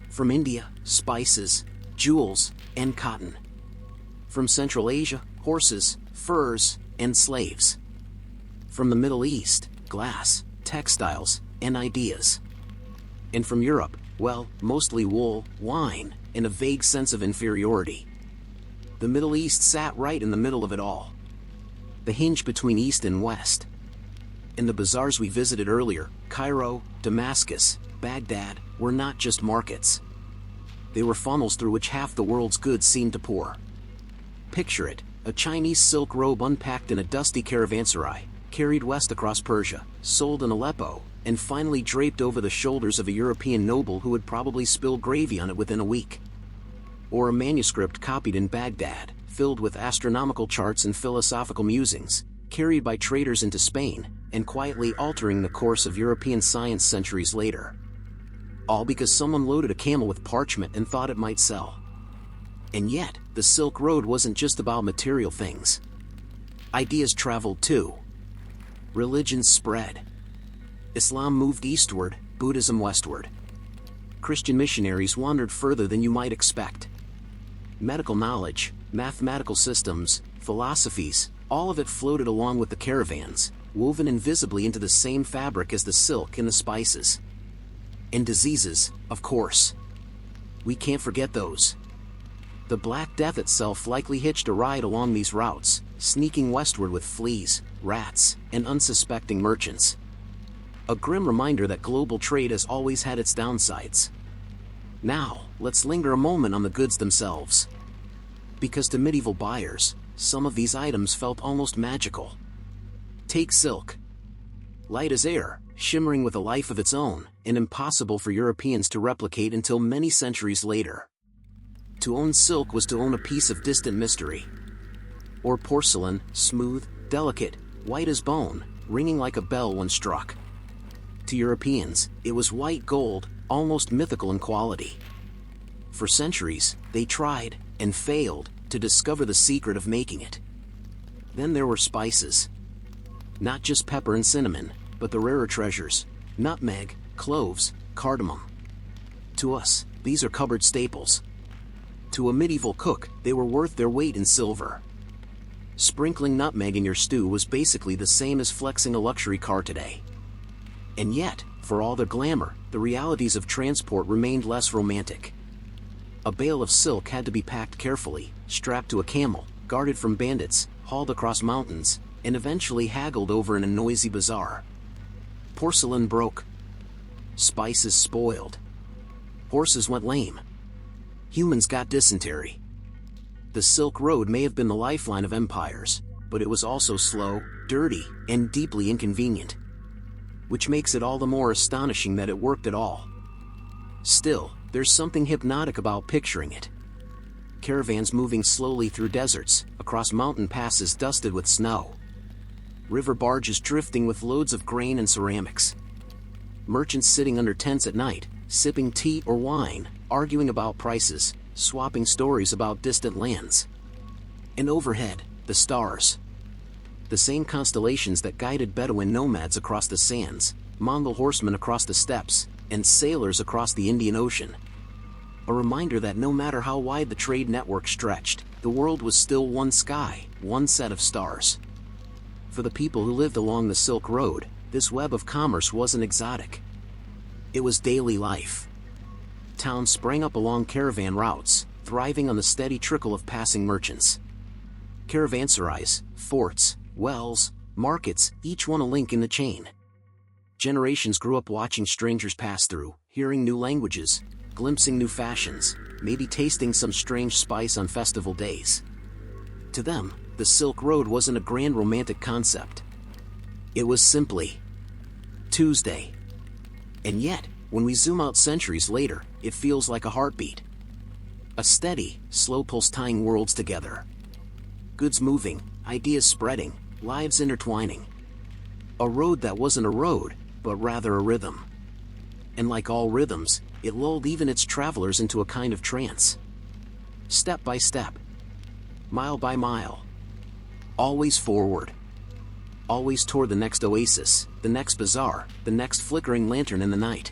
From India, spices, jewels, and cotton. From Central Asia, horses, furs, and slaves. From the Middle East, glass, textiles, and ideas. And from Europe, well, mostly wool, wine, and a vague sense of inferiority. The Middle East sat right in the middle of it all. The hinge between East and West. In the bazaars we visited earlier, Cairo, Damascus, Baghdad, were not just markets. They were funnels through which half the world's goods seemed to pour. Picture it, a Chinese silk robe unpacked in a dusty caravanserai, carried west across Persia, sold in Aleppo, and finally draped over the shoulders of a European noble who would probably spill gravy on it within a week. Or a manuscript copied in Baghdad, filled with astronomical charts and philosophical musings, carried by traders into Spain, and quietly altering the course of European science centuries later. All because someone loaded a camel with parchment and thought it might sell. And yet, the Silk Road wasn't just about material things. Ideas traveled too. Religions spread. Islam moved eastward, Buddhism westward. Christian missionaries wandered further than you might expect. Medical knowledge, mathematical systems, philosophies, all of it floated along with the caravans, woven invisibly into the same fabric as the silk and the spices. And diseases, of course. We can't forget those. The Black Death itself likely hitched a ride along these routes, sneaking westward with fleas, rats, and unsuspecting merchants. A grim reminder that global trade has always had its downsides. Now, let's linger a moment on the goods themselves. Because to medieval buyers, some of these items felt almost magical. Take silk. Light as air, shimmering with a life of its own, and impossible for Europeans to replicate until many centuries later. To own silk was to own a piece of distant mystery. Or porcelain, smooth, delicate, white as bone, ringing like a bell when struck. To Europeans, it was white gold, almost mythical in quality. For centuries, they tried, and failed, to discover the secret of making it. Then there were spices. Not just pepper and cinnamon, but the rarer treasures, nutmeg, cloves, cardamom. To us, these are cupboard staples. To a medieval cook, they were worth their weight in silver. Sprinkling nutmeg in your stew was basically the same as flexing a luxury car today. And yet, for all the glamour, the realities of transport remained less romantic. A bale of silk had to be packed carefully, strapped to a camel, guarded from bandits, hauled across mountains, and eventually haggled over in a noisy bazaar. Porcelain broke. Spices spoiled. Horses went lame. Humans got dysentery. The Silk Road may have been the lifeline of empires, but it was also slow, dirty, and deeply inconvenient. Which makes it all the more astonishing that it worked at all. Still, there's something hypnotic about picturing it. caravans moving slowly through deserts, across mountain passes dusted with snow. River barges drifting with loads of grain and ceramics. Merchants sitting under tents at night, sipping tea or wine, arguing about prices, swapping stories about distant lands. And overhead, the stars. The same constellations that guided Bedouin nomads across the sands, Mongol horsemen across the steppes, and sailors across the Indian Ocean. A reminder that no matter how wide the trade network stretched, the world was still one sky, one set of stars. For the people who lived along the Silk Road, this web of commerce wasn't exotic. It was daily life. Towns sprang up along caravan routes, thriving on the steady trickle of passing merchants. Caravanserais, forts, wells, markets, each one a link in the chain. Generations grew up watching strangers pass through, hearing new languages, glimpsing new fashions, maybe tasting some strange spice on festival days. To them, the Silk Road wasn't a grand romantic concept. It was simply Tuesday. And yet, when we zoom out centuries later, it feels like a heartbeat. A steady, slow pulse tying worlds together. Goods moving, ideas spreading, lives intertwining. A road that wasn't a road, but rather a rhythm. And like all rhythms, it lulled even its travelers into a kind of trance. Step by step. Mile by mile. Always forward. Always toward the next oasis, the next bazaar, the next flickering lantern in the night.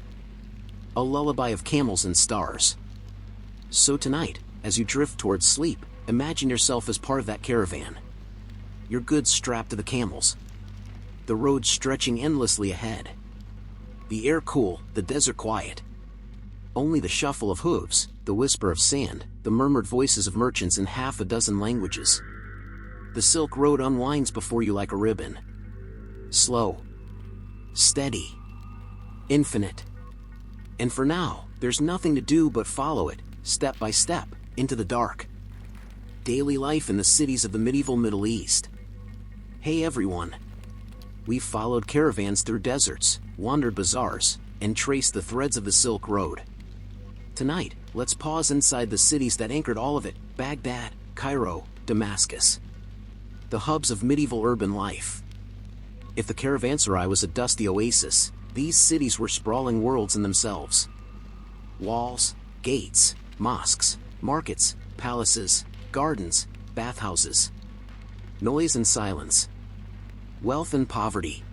A lullaby of camels and stars. So tonight, as you drift towards sleep, imagine yourself as part of that caravan. Your goods strapped to the camels. The road stretching endlessly ahead. The air cool, the desert quiet. Only the shuffle of hooves, the whisper of sand, the murmured voices of merchants in half a dozen languages. The Silk Road unwinds before you like a ribbon. Slow. Steady. Infinite. And for now, there's nothing to do but follow it, step by step, into the dark. Daily life in the cities of the medieval Middle East. Hey everyone. We've followed caravans through deserts, wandered bazaars, and traced the threads of the Silk Road. Tonight, let's pause inside the cities that anchored all of it: Baghdad, Cairo, Damascus. The hubs of medieval urban life. If the caravanserai was a dusty oasis, these cities were sprawling worlds in themselves. Walls, gates, mosques, markets, palaces, gardens, bathhouses. Noise and silence. Wealth and poverty.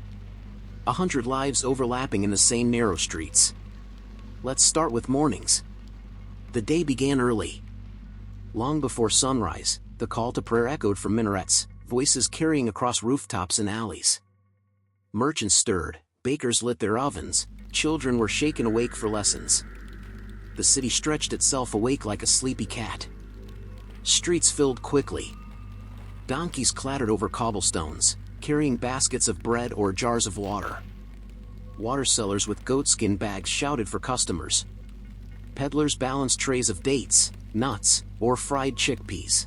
100 lives overlapping in the same narrow streets. Let's start with mornings. The day began early. Long before sunrise, the call to prayer echoed from minarets, voices carrying across rooftops and alleys. Merchants stirred, bakers lit their ovens, children were shaken awake for lessons. The city stretched itself awake like a sleepy cat. Streets filled quickly. Donkeys clattered over cobblestones, carrying baskets of bread or jars of water. Water sellers with goatskin bags shouted for customers. Peddlers balanced trays of dates, nuts, or fried chickpeas.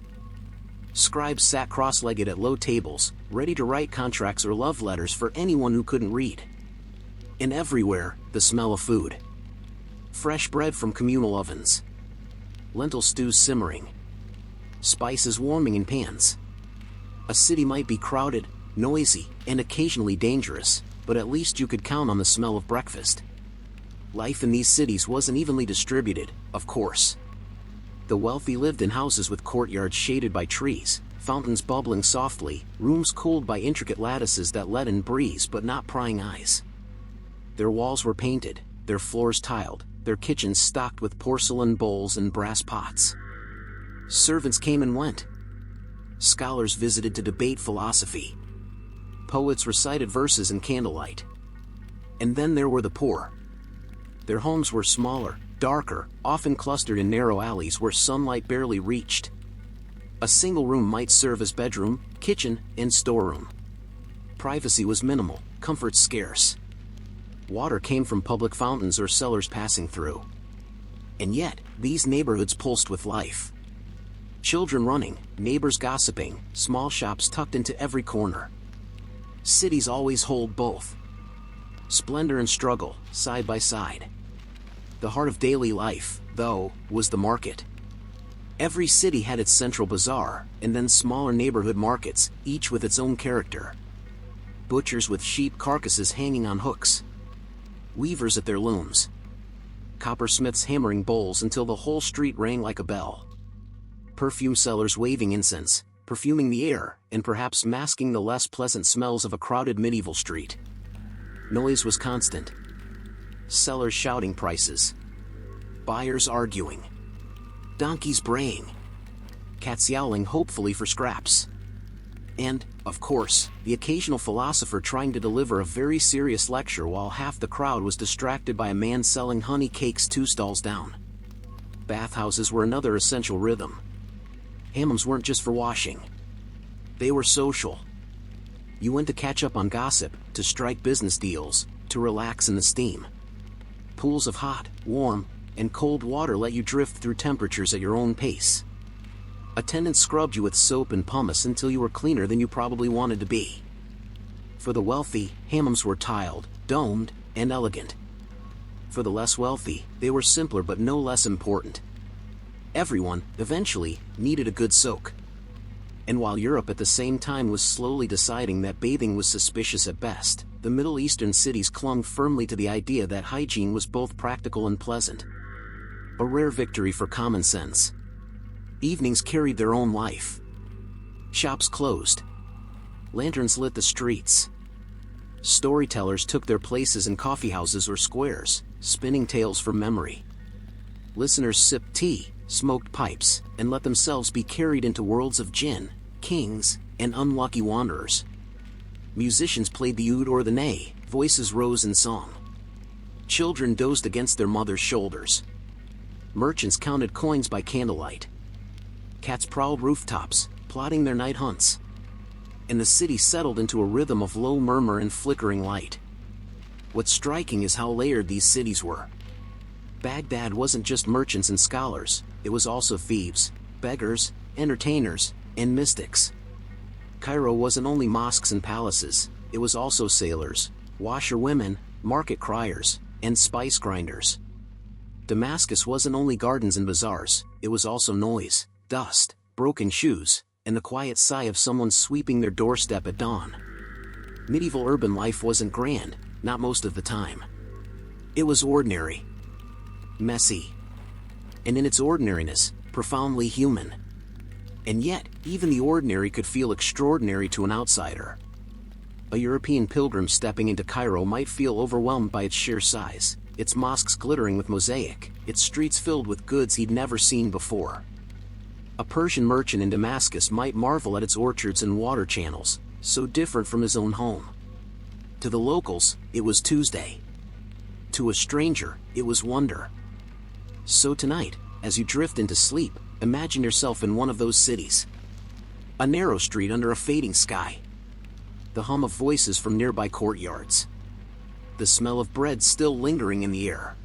Scribes sat cross-legged at low tables, ready to write contracts or love letters for anyone who couldn't read. And everywhere, the smell of food. Fresh bread from communal ovens. Lentil stews simmering. Spices warming in pans. A city might be crowded, noisy, and occasionally dangerous, but at least you could count on the smell of breakfast. Life in these cities wasn't evenly distributed, of course. The wealthy lived in houses with courtyards shaded by trees, fountains bubbling softly, rooms cooled by intricate lattices that let in breeze but not prying eyes. Their walls were painted, their floors tiled, their kitchens stocked with porcelain bowls and brass pots. Servants came and went. Scholars visited to debate philosophy. Poets recited verses in candlelight. And then there were the poor. Their homes were smaller, darker, often clustered in narrow alleys where sunlight barely reached. A single room might serve as bedroom, kitchen, and storeroom. Privacy was minimal, comfort scarce. Water came from public fountains or cellars passing through. And yet, these neighborhoods pulsed with life. Children running, neighbors gossiping, small shops tucked into every corner. Cities always hold both. Splendor and struggle, side by side. The heart of daily life, though, was the market. Every city had its central bazaar, and then smaller neighborhood markets, each with its own character. Butchers with sheep carcasses hanging on hooks. Weavers at their looms. Coppersmiths hammering bowls until the whole street rang like a bell. Perfume sellers waving incense, perfuming the air, and perhaps masking the less pleasant smells of a crowded medieval street. Noise was constant. Sellers shouting prices. Buyers arguing. Donkeys braying. Cats yowling hopefully for scraps. And, of course, the occasional philosopher trying to deliver a very serious lecture while half the crowd was distracted by a man selling honey cakes 2 stalls down. Bathhouses were another essential rhythm. Hammams weren't just for washing. They were social. You went to catch up on gossip, to strike business deals, to relax in the steam. Pools of hot, warm, and cold water let you drift through temperatures at your own pace. Attendants scrubbed you with soap and pumice until you were cleaner than you probably wanted to be. For the wealthy, hammams were tiled, domed, and elegant. For the less wealthy, they were simpler but no less important. Everyone, eventually, needed a good soak. And while Europe at the same time was slowly deciding that bathing was suspicious at best, the Middle Eastern cities clung firmly to the idea that hygiene was both practical and pleasant. A rare victory for common sense. Evenings carried their own life. Shops closed. Lanterns lit the streets. Storytellers took their places in coffeehouses or squares, spinning tales from memory. Listeners sipped tea, smoked pipes, and let themselves be carried into worlds of jinn, kings, and unlucky wanderers. Musicians played the oud or the ney, voices rose in song. Children dozed against their mothers' shoulders. Merchants counted coins by candlelight. Cats prowled rooftops, plotting their night hunts. And the city settled into a rhythm of low murmur and flickering light. What's striking is how layered these cities were. Baghdad wasn't just merchants and scholars, it was also thieves, beggars, entertainers, and mystics. Cairo wasn't only mosques and palaces, it was also sailors, washerwomen, market criers, and spice grinders. Damascus wasn't only gardens and bazaars, it was also noise, dust, broken shoes, and the quiet sigh of someone sweeping their doorstep at dawn. Medieval urban life wasn't grand, not most of the time. It was ordinary. Messy. And in its ordinariness, profoundly human. And yet, even the ordinary could feel extraordinary to an outsider. A European pilgrim stepping into Cairo might feel overwhelmed by its sheer size, its mosques glittering with mosaic, its streets filled with goods he'd never seen before. A Persian merchant in Damascus might marvel at its orchards and water channels, so different from his own home. To the locals, it was Tuesday. To a stranger, it was wonder. So tonight, as you drift into sleep, imagine yourself in one of those cities. A narrow street under a fading sky. The hum of voices from nearby courtyards. The smell of bread still lingering in the air.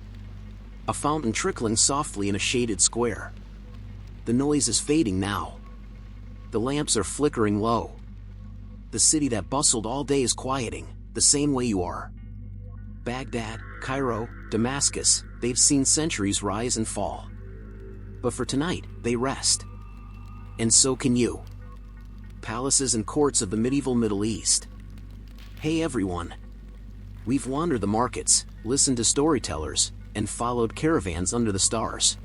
A fountain trickling softly in a shaded square. The noise is fading now. The lamps are flickering low. The city that bustled all day is quieting, the same way you are. Baghdad, Cairo, Damascus, they've seen centuries rise and fall. But for tonight, they rest. And so can you. Palaces and courts of the medieval Middle East. Hey everyone. We've wandered the markets, listened to storytellers, and followed caravans under the stars.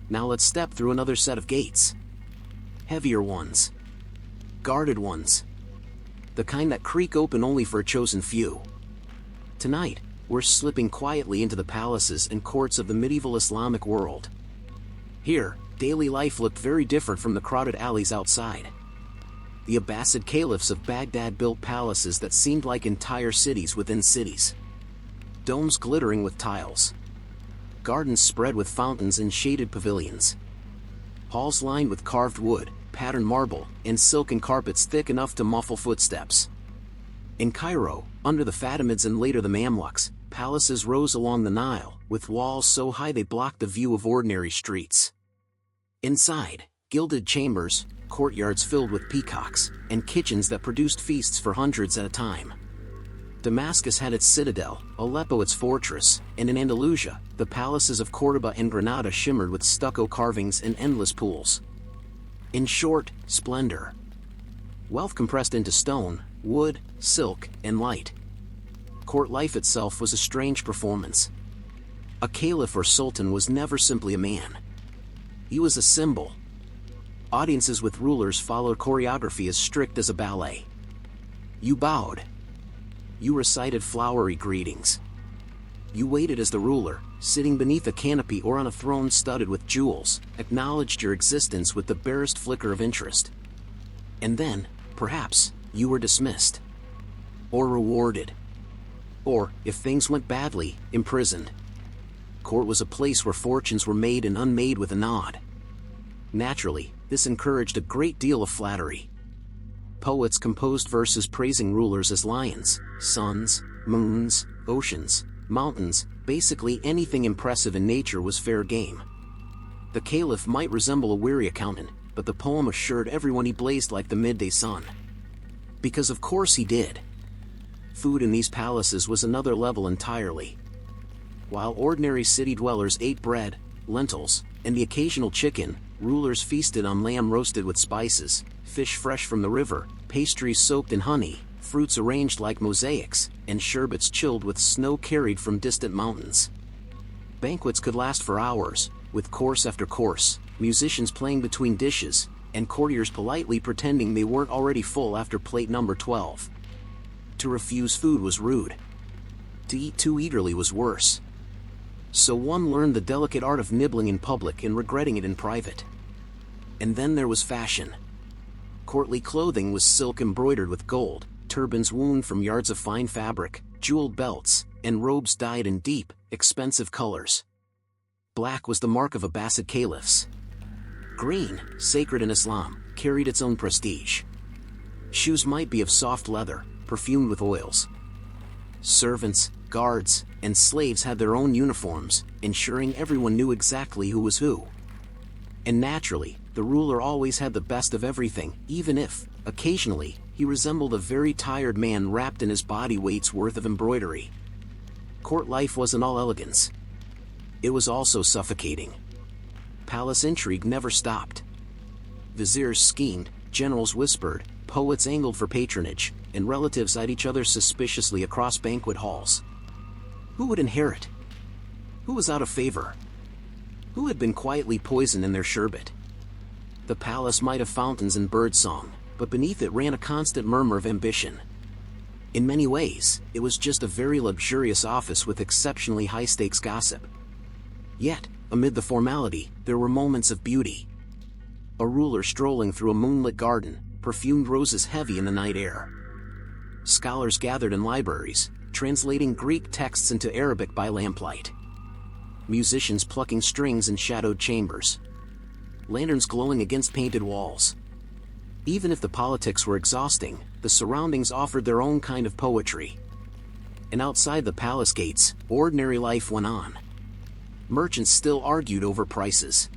Now let's step through another set of gates. Heavier ones. Guarded ones. The kind that creak open only for a chosen few. Tonight, we're slipping quietly into the palaces and courts of the medieval Islamic world. Here, daily life looked very different from the crowded alleys outside. The Abbasid caliphs of Baghdad built palaces that seemed like entire cities within cities. Domes glittering with tiles. Gardens spread with fountains and shaded pavilions. Halls lined with carved wood, patterned marble, and silken carpets thick enough to muffle footsteps. In Cairo, under the Fatimids and later the Mamluks, palaces rose along the Nile, with walls so high they blocked the view of ordinary streets. Inside, gilded chambers, courtyards filled with peacocks, and kitchens that produced feasts for hundreds at a time. Damascus had its citadel, Aleppo its fortress, and in Andalusia, the palaces of Córdoba and Granada shimmered with stucco carvings and endless pools. In short, splendor. Wealth compressed into stone, wood, silk, and light. Court life itself was a strange performance. A caliph or sultan was never simply a man. He was a symbol. Audiences with rulers followed choreography as strict as a ballet. You bowed. You recited flowery greetings. You waited as the ruler, sitting beneath a canopy or on a throne studded with jewels, acknowledged your existence with the barest flicker of interest. And then, perhaps, you were dismissed. Or rewarded. Or, if things went badly, imprisoned. Court was a place where fortunes were made and unmade with a nod. Naturally, this encouraged a great deal of flattery. Poets composed verses praising rulers as lions, suns, moons, oceans, mountains. Basically anything impressive in nature was fair game. The caliph might resemble a weary accountant, but the poem assured everyone he blazed like the midday sun. Because of course he did. Food in these palaces was another level entirely. While ordinary city dwellers ate bread, lentils, and the occasional chicken, rulers feasted on lamb roasted with spices, fish fresh from the river, pastries soaked in honey, fruits arranged like mosaics, and sherbets chilled with snow carried from distant mountains. Banquets could last for hours, with course after course, musicians playing between dishes, and courtiers politely pretending they weren't already full after plate number 12. To refuse food was rude. To eat too eagerly was worse. So one learned the delicate art of nibbling in public and regretting it in private. And then there was fashion. Courtly clothing was silk embroidered with gold, turbans woven from yards of fine fabric, jeweled belts, and robes dyed in deep, expensive colors. Black was the mark of Abbasid caliphs. Green, sacred in Islam, carried its own prestige. Shoes might be of soft leather, perfumed with oils. Servants, guards, and slaves had their own uniforms, ensuring everyone knew exactly who was who. And naturally, the ruler always had the best of everything, even if, occasionally, he resembled a very tired man wrapped in his body weight's worth of embroidery. Court life wasn't all elegance. It was also suffocating. Palace intrigue never stopped. Viziers schemed, generals whispered, poets angled for patronage, and relatives eyed each other suspiciously across banquet halls. Who would inherit? Who was out of favor? Who had been quietly poisoned in their sherbet? The palace might have fountains and birdsong, but beneath it ran a constant murmur of ambition. In many ways, it was just a very luxurious office with exceptionally high-stakes gossip. Yet, amid the formality, there were moments of beauty. A ruler strolling through a moonlit garden, perfumed roses heavy in the night air. Scholars gathered in libraries, translating Greek texts into Arabic by lamplight. Musicians plucking strings in shadowed chambers. Lanterns glowing against painted walls. Even if the politics were exhausting, the surroundings offered their own kind of poetry. And outside the palace gates, ordinary life went on. Merchants still argued over prices.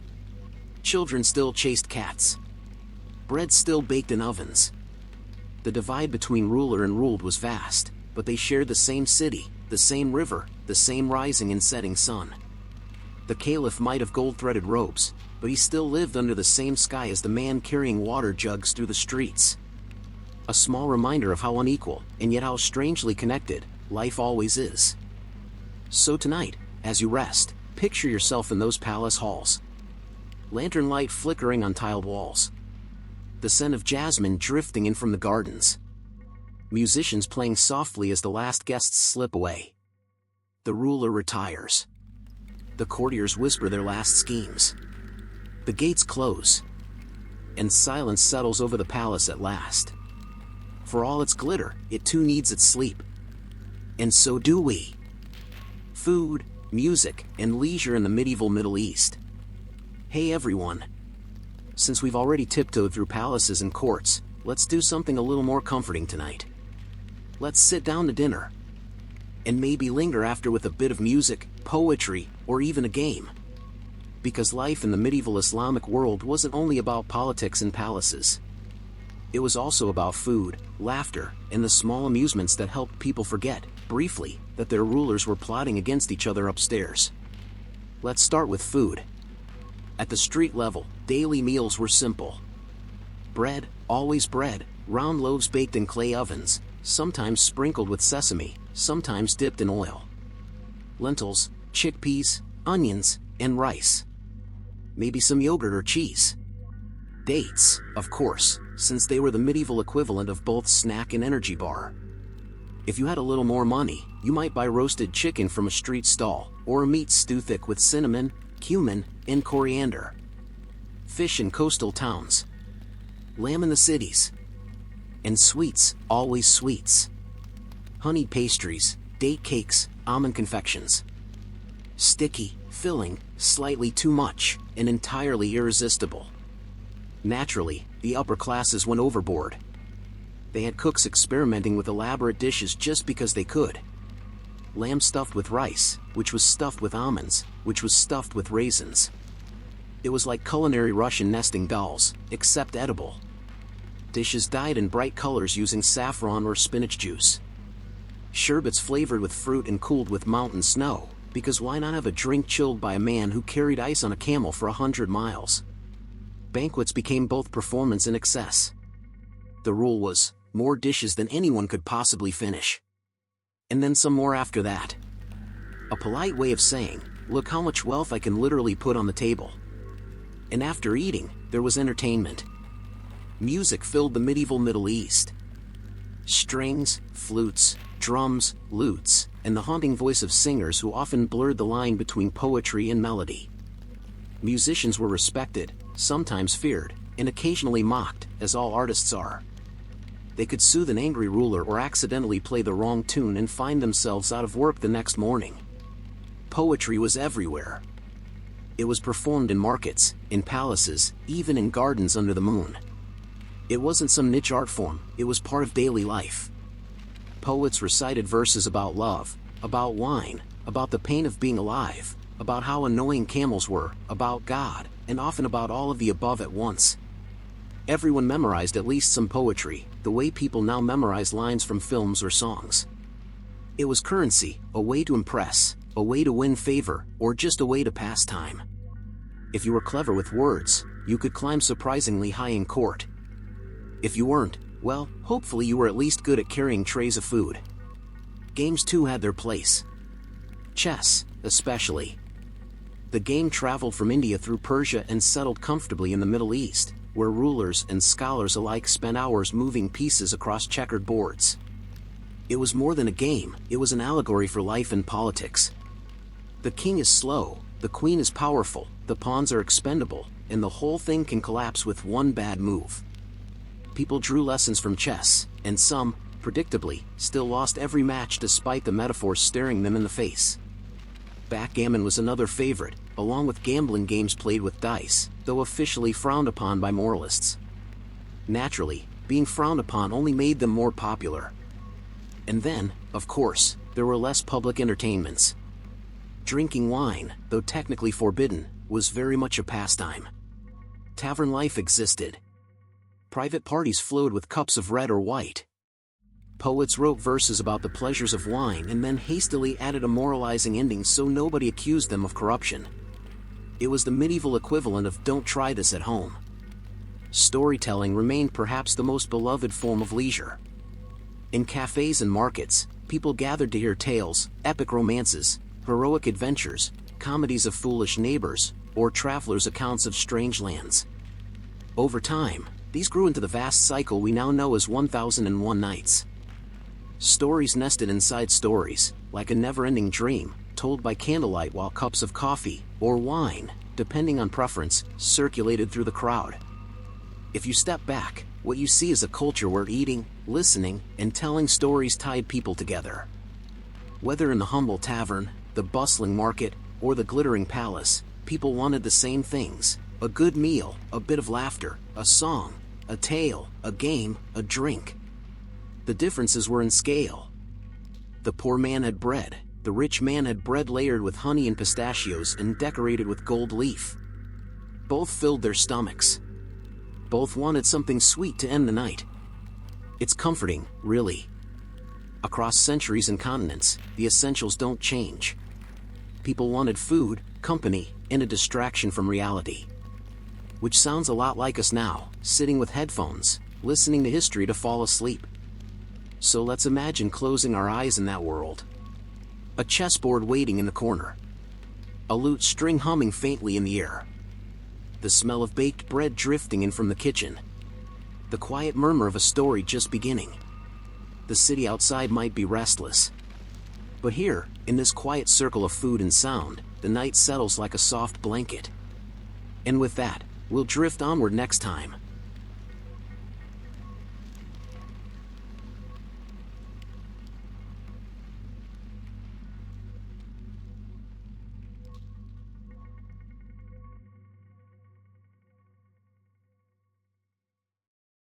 Children still chased cats. Bread still baked in ovens. The divide between ruler and ruled was vast, but they shared the same city, the same river, the same rising and setting sun. The caliph might have gold-threaded robes, but he still lived under the same sky as the man carrying water jugs through the streets. A small reminder of how unequal, and yet how strangely connected, life always is. So tonight, as you rest, picture yourself in those palace halls. Lantern light flickering on tiled walls. The scent of jasmine drifting in from the gardens. Musicians playing softly as the last guests slip away. The ruler retires. The courtiers whisper their last schemes. The gates close. And silence settles over the palace at last. For all its glitter, it too needs its sleep. And so do we. Food, music, and leisure in the medieval Middle East. Hey everyone. Since we've already tiptoed through palaces and courts, let's do something a little more comforting tonight. Let's sit down to dinner. And maybe linger after with a bit of music, poetry, or even a game. Because life in the medieval Islamic world wasn't only about politics and palaces. It was also about food, laughter, and the small amusements that helped people forget, briefly, that their rulers were plotting against each other upstairs. Let's start with food. At the street level, daily meals were simple. Bread, always bread, round loaves baked in clay ovens, sometimes sprinkled with sesame, sometimes dipped in oil. Lentils, chickpeas, onions, and rice. Maybe some yogurt or cheese. Dates, of course, since they were the medieval equivalent of both snack and energy bar. If you had a little more money, you might buy roasted chicken from a street stall, or a meat stew thick with cinnamon, cumin, and coriander. Fish in coastal towns. Lamb in the cities. And sweets, always sweets. Honeyed pastries, date cakes, almond confections. Sticky, filling, slightly too much, and entirely irresistible. Naturally, the upper classes went overboard. They had cooks experimenting with elaborate dishes just because they could. Lamb stuffed with rice, which was stuffed with almonds, which was stuffed with raisins. It was like culinary Russian nesting dolls, except edible. Dishes dyed in bright colors using saffron or spinach juice. Sherbets flavored with fruit and cooled with mountain snow, because why not have a drink chilled by a man who carried ice on a camel for 100 miles? Banquets became both performance and excess. The rule was, more dishes than anyone could possibly finish. And then some more after that. A polite way of saying, look how much wealth I can literally put on the table. And after eating, there was entertainment. Music filled the medieval Middle East. Strings, flutes, drums, lutes, and the haunting voice of singers who often blurred the line between poetry and melody. Musicians were respected, sometimes feared, and occasionally mocked, as all artists are. They could soothe an angry ruler or accidentally play the wrong tune and find themselves out of work the next morning. Poetry was everywhere. It was performed in markets, in palaces, even in gardens under the moon. It wasn't some niche art form, it was part of daily life. Poets recited verses about love, about wine, about the pain of being alive, about how annoying camels were, about God, and often about all of the above at once. Everyone memorized at least some poetry, the way people now memorize lines from films or songs. It was currency, a way to impress, a way to win favor, or just a way to pass time. If you were clever with words, you could climb surprisingly high in court. If you weren't, well, hopefully you were at least good at carrying trays of food. Games too had their place. Chess, especially. The game traveled from India through Persia and settled comfortably in the Middle East, where rulers and scholars alike spent hours moving pieces across checkered boards. It was more than a game, it was an allegory for life and politics. The king is slow, the queen is powerful, the pawns are expendable, and the whole thing can collapse with one bad move. People drew lessons from chess, and some, predictably, still lost every match despite the metaphors staring them in the face. Backgammon was another favorite, along with gambling games played with dice, though officially frowned upon by moralists. Naturally, being frowned upon only made them more popular. And then, of course, there were less public entertainments. Drinking wine, though technically forbidden, was very much a pastime. Tavern life existed. Private parties flowed with cups of red or white. Poets wrote verses about the pleasures of wine and then hastily added a moralizing ending so nobody accused them of corruption. It was the medieval equivalent of "don't try this at home." Storytelling remained perhaps the most beloved form of leisure. In cafes and markets, people gathered to hear tales, epic romances, heroic adventures, comedies of foolish neighbors, or travelers' accounts of strange lands. Over time, these grew into the vast cycle we now know as 1001 Nights. Stories nested inside stories, like a never-ending dream, told by candlelight while cups of coffee, or wine, depending on preference, circulated through the crowd. If you step back, what you see is a culture where eating, listening, and telling stories tied people together. Whether in the humble tavern, the bustling market, or the glittering palace, people wanted the same things: a good meal, a bit of laughter, a song, a tale, a game, a drink. The differences were in scale. The poor man had bread, the rich man had bread layered with honey and pistachios and decorated with gold leaf. Both filled their stomachs. Both wanted something sweet to end the night. It's comforting, really. Across centuries and continents, the essentials don't change. People wanted food, company, and a distraction from reality. Which sounds a lot like us now, sitting with headphones, listening to history to fall asleep. So let's imagine closing our eyes in that world. A chessboard waiting in the corner. A lute string humming faintly in the air. The smell of baked bread drifting in from the kitchen. The quiet murmur of a story just beginning. The city outside might be restless. But here, in this quiet circle of food and sound, the night settles like a soft blanket. And with that, we'll drift onward next time.